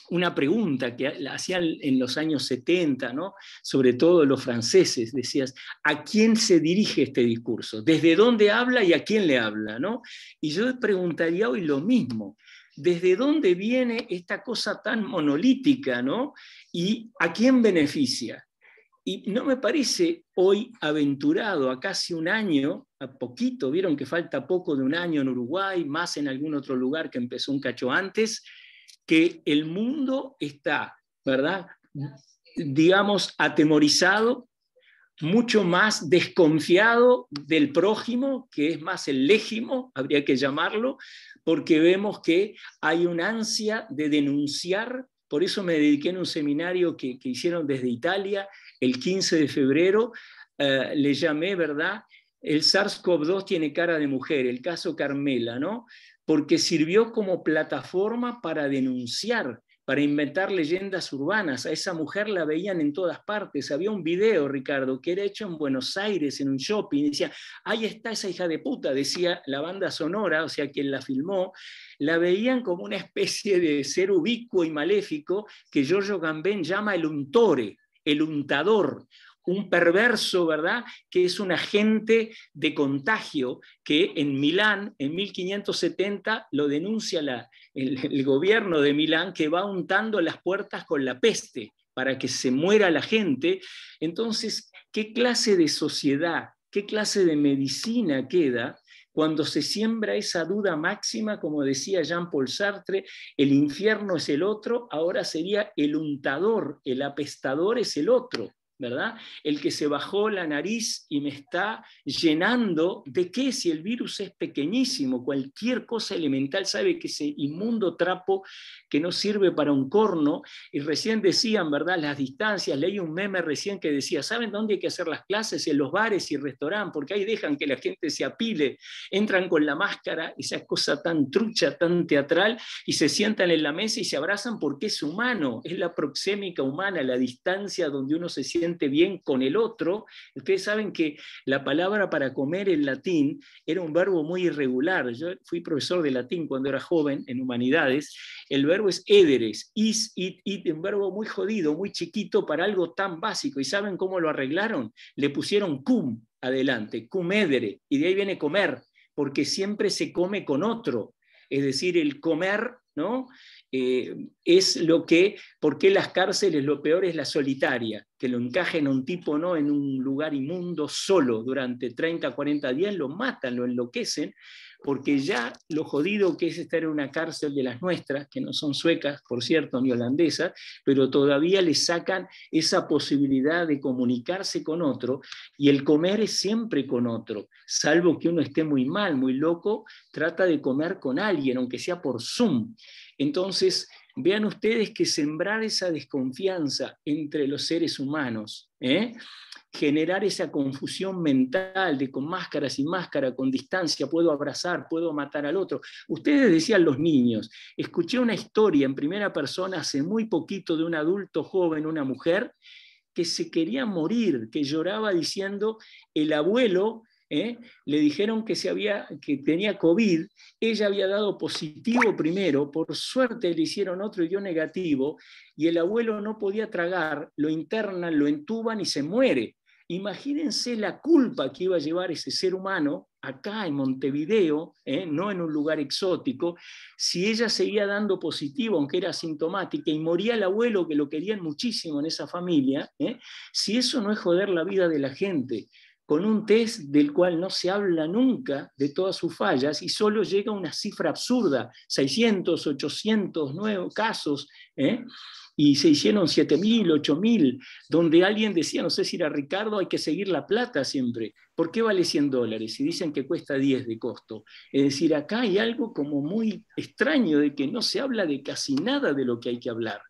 una pregunta que la hacían en los años 70, ¿no?, sobre todo los franceses, decías, ¿a quién se dirige este discurso? ¿Desde dónde habla y a quién le habla, ¿no? Y yo preguntaría hoy lo mismo, ¿desde dónde viene esta cosa tan monolítica, ¿no?, y a quién beneficia? Y no me parece hoy aventurado, a casi un año, a poquito, vieron que falta poco de un año en Uruguay, más en algún otro lugar que empezó un cacho antes, que el mundo está, ¿verdad?, digamos, atemorizado, mucho más desconfiado del prójimo, que es más el légimo, habría que llamarlo, porque vemos que hay una ansia de denunciar. Por eso me dediqué en un seminario que hicieron desde Italia el 15 de febrero, le llamé, ¿verdad?, el SARS-CoV-2 tiene cara de mujer, el caso Carmela, ¿no?, porque sirvió como plataforma para denunciar, para inventar leyendas urbanas. A esa mujer la veían en todas partes. Había un video, Ricardo, que era hecho en Buenos Aires, en un shopping, y decía, ahí está esa hija de puta, decía la banda sonora, o sea, quien la filmó. La veían como una especie de ser ubicuo y maléfico que Giorgio Gambén llama el untore, el untador, un perverso, ¿verdad?, que es un agente de contagio que en Milán, en 1570, lo denuncia el gobierno de Milán, que va untando las puertas con la peste para que se muera la gente. Entonces, ¿qué clase de sociedad, qué clase de medicina queda cuando se siembra esa duda máxima, como decía Jean-Paul Sartre, el infierno es el otro, ahora sería el untador, el apestador es el otro, ¿verdad? El que se bajó la nariz y me está llenando de qué, si el virus es pequeñísimo, cualquier cosa elemental sabe que ese inmundo trapo que no sirve para un corno. Y recién decían, ¿verdad?, las distancias, leí un meme recién que decía, ¿saben dónde hay que hacer las clases? En los bares y restaurantes, porque ahí dejan que la gente se apile, entran con la máscara, esa cosa tan trucha, tan teatral, y se sientan en la mesa y se abrazan porque es humano, es la proxémica humana, la distancia donde uno se siente bien con el otro. Ustedes saben que la palabra para comer en latín era un verbo muy irregular. Yo fui profesor de latín cuando era joven en humanidades. El verbo es éderes, is, it, un verbo muy jodido, muy chiquito para algo tan básico. ¿Y saben cómo lo arreglaron? Le pusieron cum adelante, cum edere, y de ahí viene comer, porque siempre se come con otro. Es decir, el comer, ¿no?, es lo que, ¿por qué las cárceles lo peor es la solitaria? Que lo encajen a un tipo, ¿no?, en un lugar inmundo solo durante 30, 40 días, lo matan, lo enloquecen, porque ya lo jodido que es estar en una cárcel de las nuestras, que no son suecas, por cierto, ni holandesas, pero todavía le sacan esa posibilidad de comunicarse con otro, y el comer es siempre con otro, salvo que uno esté muy mal, muy loco, trata de comer con alguien, aunque sea por Zoom. Entonces, vean ustedes que sembrar esa desconfianza entre los seres humanos, generar esa confusión mental de con máscara, sin máscara, con distancia, puedo abrazar, puedo matar al otro. Ustedes decían los niños. Escuché una historia en primera persona hace muy poquito de un adulto joven, una mujer, que se quería morir, que lloraba diciendo, el abuelo, le dijeron que tenía COVID, ella había dado positivo primero, por suerte le hicieron otro y dio negativo, y el abuelo no podía tragar, lo internan, lo entuban y se muere. Imagínense la culpa que iba a llevar ese ser humano acá en Montevideo, no en un lugar exótico, si ella seguía dando positivo, aunque era asintomática, y moría el abuelo, que lo querían muchísimo en esa familia, si eso no es joder la vida de la gente, con un test del cual no se habla nunca de todas sus fallas y solo llega a una cifra absurda, 600, 800 nuevos casos, y se hicieron 7.000, 8.000, donde alguien decía, no sé si era Ricardo, hay que seguir la plata siempre. ¿Por qué vale $100? Y dicen que cuesta 10 de costo. Es decir, acá hay algo como muy extraño de que no se habla de casi nada de lo que hay que hablar.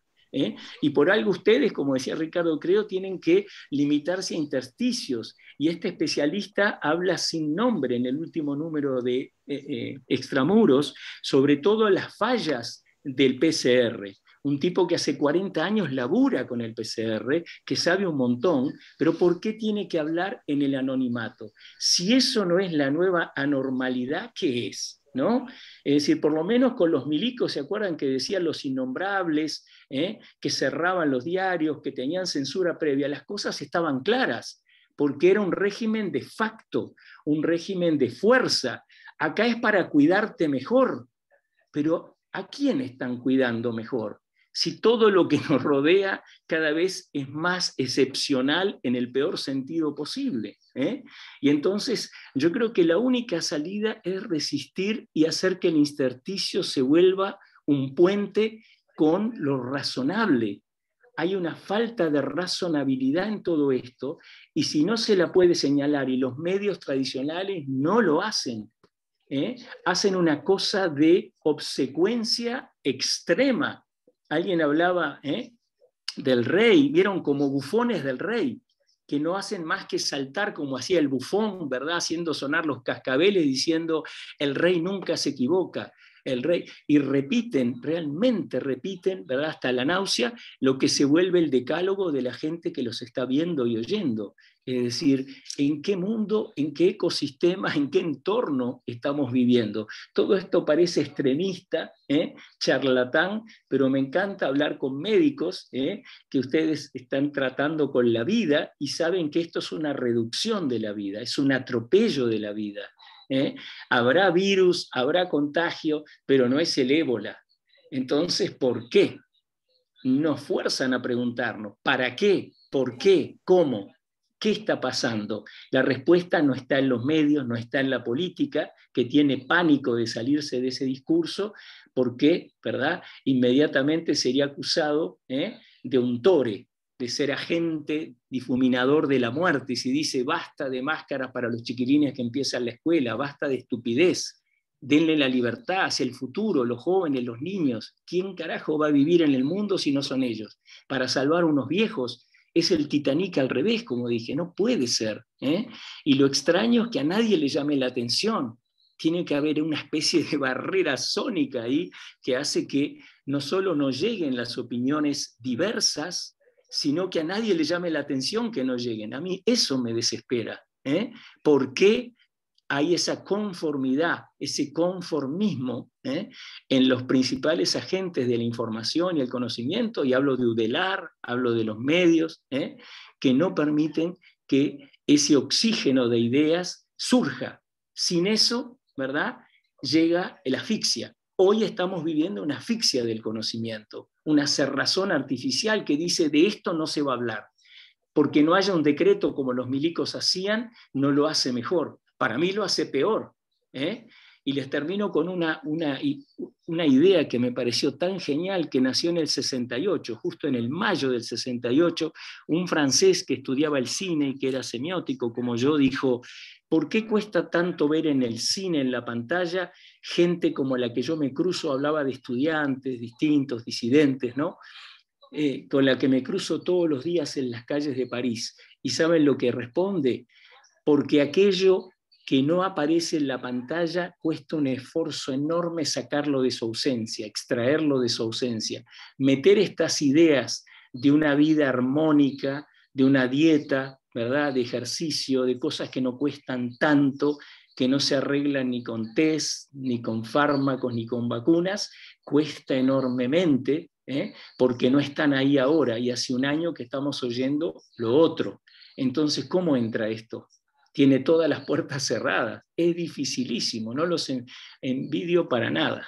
Y por algo ustedes, como decía Ricardo, creo, tienen que limitarse a intersticios. Y este especialista habla sin nombre en el último número de Extramuros, sobre todo las fallas del PCR. Un tipo que hace 40 años labura con el PCR, que sabe un montón, pero ¿por qué tiene que hablar en el anonimato? Si eso no es la nueva anormalidad, ¿qué es? ¿No? Es decir, por lo menos con los milicos, ¿se acuerdan que decían los innombrables, que cerraban los diarios, que tenían censura previa? Las cosas estaban claras, porque era un régimen de facto, un régimen de fuerza. Acá es para cuidarte mejor, pero ¿a quién están cuidando mejor? Si todo lo que nos rodea cada vez es más excepcional en el peor sentido posible. Y entonces yo creo que la única salida es resistir y hacer que el intersticio se vuelva un puente con lo razonable. Hay una falta de razonabilidad en todo esto, y si no se la puede señalar, y los medios tradicionales no lo hacen, hacen una cosa de obsecuencia extrema. Alguien hablaba del rey, vieron como bufones del rey, que no hacen más que saltar como hacía el bufón, ¿verdad? Haciendo sonar los cascabeles, diciendo, el rey nunca se equivoca, el rey, y repiten, realmente repiten, ¿verdad? Hasta la náusea, lo que se vuelve el decálogo de la gente que los está viendo y oyendo. Es decir, ¿en qué mundo, en qué ecosistema, en qué entorno estamos viviendo? Todo esto parece extremista, charlatán, pero me encanta hablar con médicos que ustedes están tratando con la vida y saben que esto es una reducción de la vida, es un atropello de la vida. Habrá virus, habrá contagio, pero no es el ébola. Entonces, ¿por qué? Nos fuerzan a preguntarnos, ¿para qué? ¿Por qué? ¿Cómo? ¿Qué está pasando? La respuesta no está en los medios, no está en la política, que tiene pánico de salirse de ese discurso, porque, ¿verdad?, inmediatamente sería acusado de untore, de ser agente difuminador de la muerte, y si dice basta de máscaras para los chiquilines que empiezan la escuela, basta de estupidez, denle la libertad hacia el futuro, los jóvenes, los niños. ¿Quién carajo va a vivir en el mundo si no son ellos? Para salvar unos viejos. Es el Titanic al revés, como dije, no puede ser. Y lo extraño es que a nadie le llame la atención. Tiene que haber una especie de barrera sónica ahí que hace que no solo nos lleguen las opiniones diversas, sino que a nadie le llame la atención que no lleguen. A mí eso me desespera. ¿Por qué hay esa conformidad, ese conformismo en los principales agentes de la información y el conocimiento? Y hablo de Udelar, hablo de los medios, que no permiten que ese oxígeno de ideas surja. Sin eso, ¿verdad?, llega la asfixia. Hoy estamos viviendo una asfixia del conocimiento, una cerrazón artificial que dice de esto no se va a hablar. Porque no haya un decreto como los milicos hacían, no lo hace mejor. Para mí lo hace peor. Y les termino con una idea que me pareció tan genial, que nació en el 68, justo en el mayo del 68, un francés que estudiaba el cine y que era semiótico como yo, dijo, ¿por qué cuesta tanto ver en el cine, en la pantalla, gente como la que yo me cruzo? Hablaba de estudiantes distintos, disidentes, ¿no? Con la que me cruzo todos los días en las calles de París. ¿Y saben lo que responde? Porque aquello que no aparece en la pantalla cuesta un esfuerzo enorme sacarlo de su ausencia, extraerlo de su ausencia, meter estas ideas de una vida armónica, de una dieta, ¿verdad?, de ejercicio, de cosas que no cuestan tanto, que no se arreglan ni con test, ni con fármacos, ni con vacunas, cuesta enormemente, porque no están ahí ahora, y hace un año que estamos oyendo lo otro. Entonces, ¿cómo entra esto? Tiene todas las puertas cerradas, es dificilísimo, no los envidio para nada.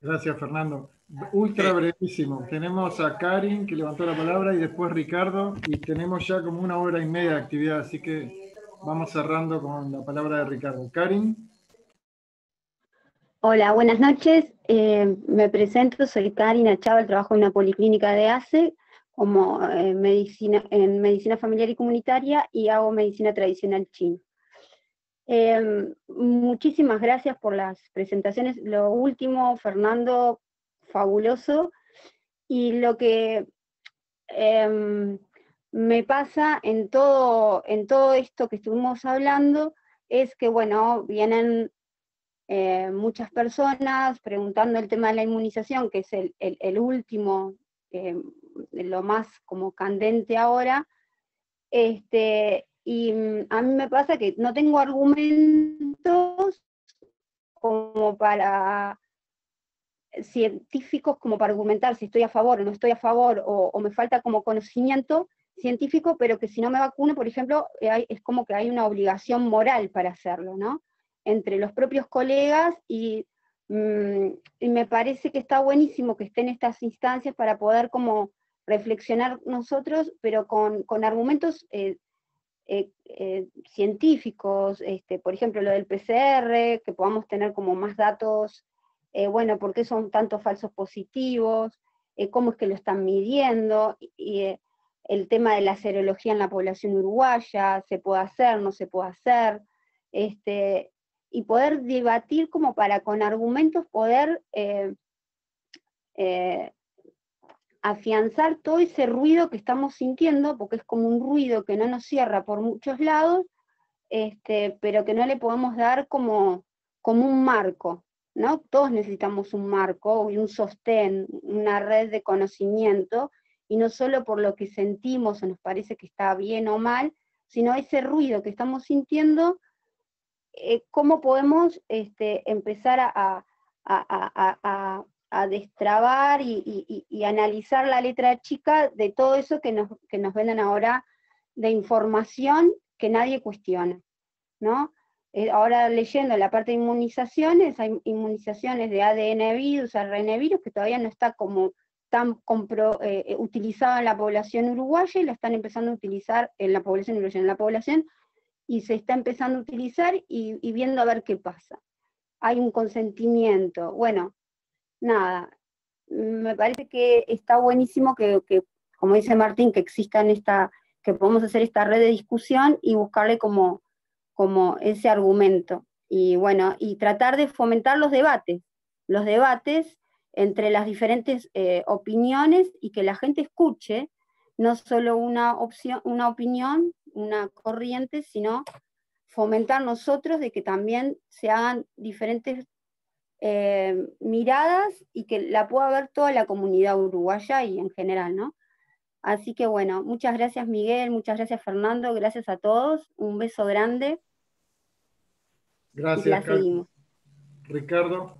Gracias, Fernando. Ultra brevísimo. Tenemos a Karin, que levantó la palabra, y después Ricardo, y tenemos ya como 1 hora y media de actividad, así que vamos cerrando con la palabra de Ricardo. Karin. Hola, buenas noches. Me presento, soy Karina Chávez, trabajo en una policlínica de ACE como en medicina familiar y comunitaria y hago medicina tradicional china. Muchísimas gracias por las presentaciones. Lo último, Fernando, fabuloso. Y lo que me pasa en todo esto que estuvimos hablando es que, bueno, vienen muchas personas preguntando el tema de la inmunización, que es el último, lo más como candente ahora, y a mí me pasa que no tengo argumentos como para científicos como para argumentar si estoy a favor o no estoy a favor, o me falta como conocimiento científico, pero que si no me vacuno, por ejemplo, es como que hay una obligación moral para hacerlo, ¿no? Entre los propios colegas, y me parece que está buenísimo que estén estas instancias para poder como reflexionar nosotros, pero con argumentos científicos, por ejemplo, lo del PCR, que podamos tener como más datos, bueno, por qué son tantos falsos positivos, cómo es que lo están midiendo, y el tema de la serología en la población uruguaya, se puede hacer, no se puede hacer, y poder debatir como para con argumentos poder afianzar todo ese ruido que estamos sintiendo, porque es como un ruido que no nos cierra por muchos lados, pero que no le podemos dar como un marco, ¿no? Todos necesitamos un marco y un sostén, una red de conocimiento, y no solo por lo que sentimos o nos parece que está bien o mal, sino ese ruido que estamos sintiendo, cómo podemos empezar a destrabar y analizar la letra chica de todo eso que nos venden ahora de información que nadie cuestiona, ¿no? Ahora leyendo la parte de inmunizaciones, hay inmunizaciones de ADN virus, ARN virus, que todavía no está como tan utilizada en la población uruguaya, y la están empezando a utilizar en la población uruguaya, en la población, y se está empezando a utilizar y viendo a ver qué pasa. Hay un consentimiento, bueno, nada, me parece que está buenísimo que como dice Martín, que existan que podamos hacer esta red de discusión y buscarle como ese argumento. Y bueno, y tratar de fomentar los debates entre las diferentes opiniones, y que la gente escuche no solo una opinión, una corriente, sino fomentar nosotros de que también se hagan diferentes miradas, y que la pueda ver toda la comunidad uruguaya y en general, ¿no? Así que bueno, muchas gracias Miguel, muchas gracias Fernando, gracias a todos, un beso grande. Gracias, seguimos. Ricardo.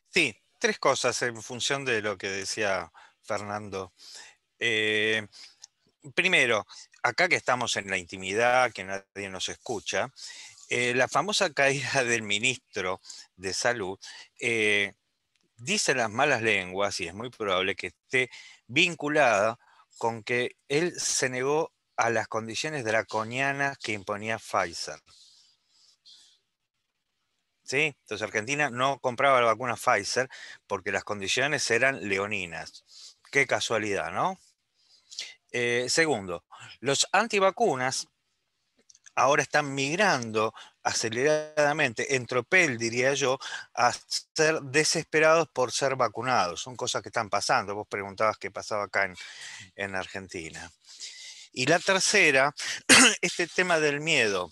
Sí, 3 cosas en función de lo que decía Fernando. Primero, acá que estamos en la intimidad, que nadie nos escucha, la famosa caída del ministro de Salud, dice las malas lenguas, y es muy probable que esté vinculada con que él se negó a las condiciones draconianas que imponía Pfizer. ¿Sí? Entonces Argentina no compraba la vacuna Pfizer porque las condiciones eran leoninas. Qué casualidad, ¿no? Segundo, los antivacunas ahora están migrando aceleradamente, en tropel diría yo, a ser desesperados por ser vacunados. Son cosas que están pasando. Vos preguntabas qué pasaba acá en Argentina. Y la tercera, este tema del miedo.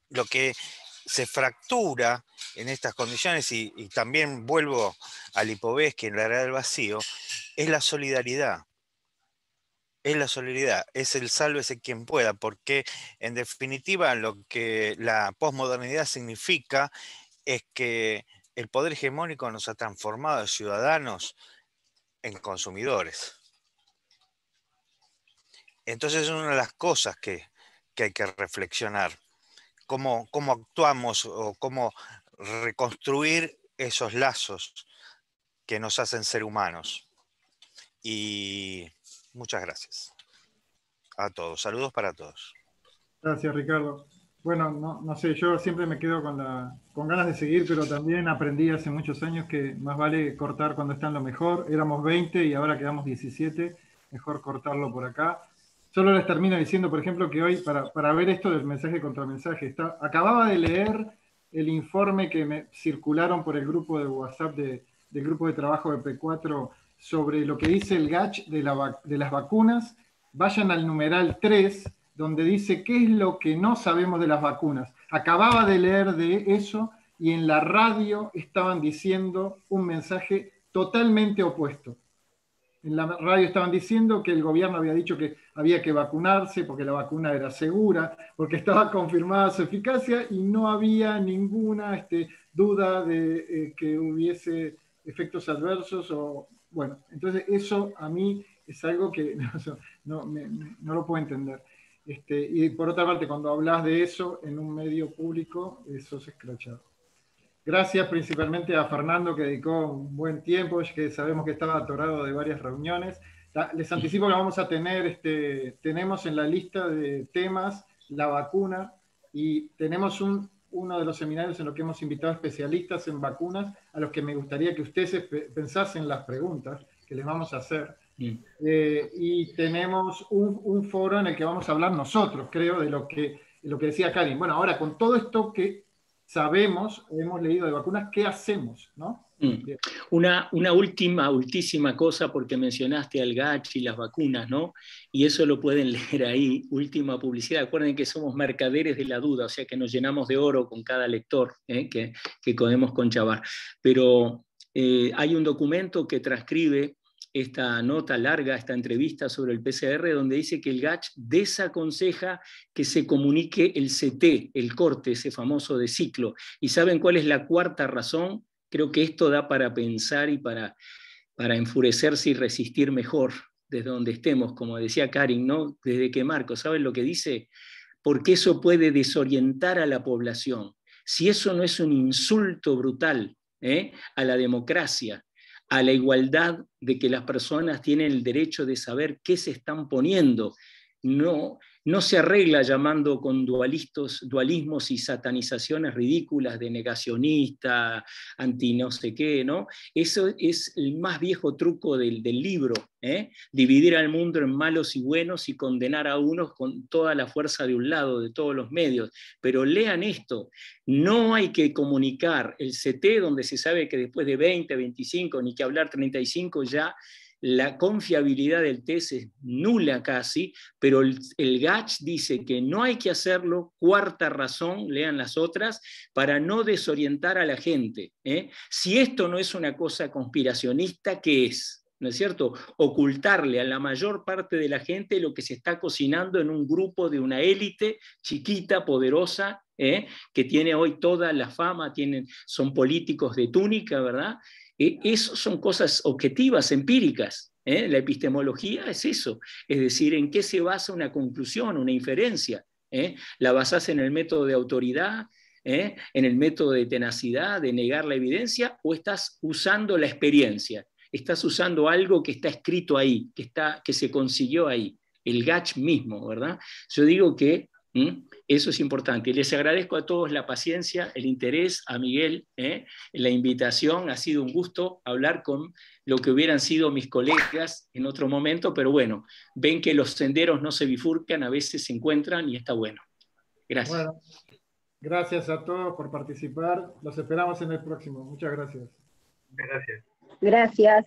Lo que se fractura en estas condiciones, y también vuelvo al Lipovetsky en la era del vacío, es la solidaridad. Es la solidaridad, es el sálvese quien pueda, porque en definitiva lo que la posmodernidad significa es que el poder hegemónico nos ha transformado de ciudadanos en consumidores. Entonces es una de las cosas que hay que reflexionar. Cómo actuamos o cómo reconstruir esos lazos que nos hacen ser humanos. Y muchas gracias a todos. Saludos para todos. Gracias, Ricardo. Bueno, no sé, yo siempre me quedo con ganas de seguir, pero también aprendí hace muchos años que más vale cortar cuando está en lo mejor. Éramos 20 y ahora quedamos 17. Mejor cortarlo por acá. Solo les termino diciendo, por ejemplo, que hoy, para ver esto del mensaje contra mensaje, acababa de leer el informe que me circularon por el grupo de WhatsApp del grupo de trabajo de P4 sobre lo que dice el GACH de las vacunas. Vayan al numeral 3, donde dice qué es lo que no sabemos de las vacunas. Acababa de leer de eso y en la radio estaban diciendo un mensaje totalmente opuesto. En la radio estaban diciendo que el gobierno había dicho que había que vacunarse porque la vacuna era segura, porque estaba confirmada su eficacia y no había ninguna duda de que hubiese efectos adversos. Bueno, entonces eso a mí es algo que no lo puedo entender. Y por otra parte, cuando hablas de eso en un medio público, eso es escrachado. Gracias principalmente a Fernando, que dedicó un buen tiempo, que sabemos que estaba atorado de varias reuniones. Les anticipo que vamos a tener, tenemos en la lista de temas la vacuna y tenemos uno de los seminarios en los que hemos invitado especialistas en vacunas a los que me gustaría que ustedes pensasen las preguntas que les vamos a hacer. Y tenemos un foro en el que vamos a hablar nosotros, creo, de lo que decía Karin. Bueno, ahora con todo esto que sabemos, hemos leído de vacunas, ¿qué hacemos? ¿No? Una ultísima cosa, porque mencionaste al GACH y las vacunas, ¿no? Y eso lo pueden leer ahí, última publicidad. Acuerden que somos mercaderes de la duda, o sea que nos llenamos de oro con cada lector que podemos conchavar. Pero hay un documento que transcribe esta nota larga, esta entrevista sobre el PCR, donde dice que el GACH desaconseja que se comunique el CT, el corte, ese famoso de ciclo. ¿Y saben cuál es la cuarta razón? Creo que esto da para pensar y para enfurecerse y resistir mejor desde donde estemos, como decía Karin, ¿no? Desde que Marcos, ¿saben lo que dice? Porque eso puede desorientar a la población. Si eso no es un insulto brutal a la democracia, a la igualdad de que las personas tienen el derecho de saber qué se están poniendo. No se arregla llamando con dualismos y satanizaciones ridículas de negacionista, anti no sé qué, ¿no? Eso es el más viejo truco del libro, dividir al mundo en malos y buenos y condenar a unos con toda la fuerza de un lado, de todos los medios. Pero lean esto, no hay que comunicar el CT, donde se sabe que después de 20, 25, ni que hablar 35 ya, la confiabilidad del test es nula casi, pero el GACH dice que no hay que hacerlo, cuarta razón, lean las otras, para no desorientar a la gente. Si esto no es una cosa conspiracionista, ¿qué es? ¿No es cierto? Ocultarle a la mayor parte de la gente lo que se está cocinando en un grupo de una élite chiquita, poderosa, que tiene hoy toda la fama, son políticos de túnica, ¿verdad? Eso son cosas objetivas, empíricas. La epistemología es eso, es decir, ¿en qué se basa una conclusión, una inferencia? ¿La basás en el método de autoridad, en el método de tenacidad, de negar la evidencia, o estás usando la experiencia? Estás usando algo que está escrito ahí, que se consiguió ahí, el GACH mismo, ¿verdad? Yo digo que eso es importante. Les agradezco a todos la paciencia, el interés, a Miguel, la invitación. Ha sido un gusto hablar con lo que hubieran sido mis colegas en otro momento, pero bueno, ven que los senderos no se bifurcan, a veces se encuentran y está bueno. Gracias. Bueno, gracias a todos por participar. Los esperamos en el próximo. Muchas gracias. Gracias. Gracias.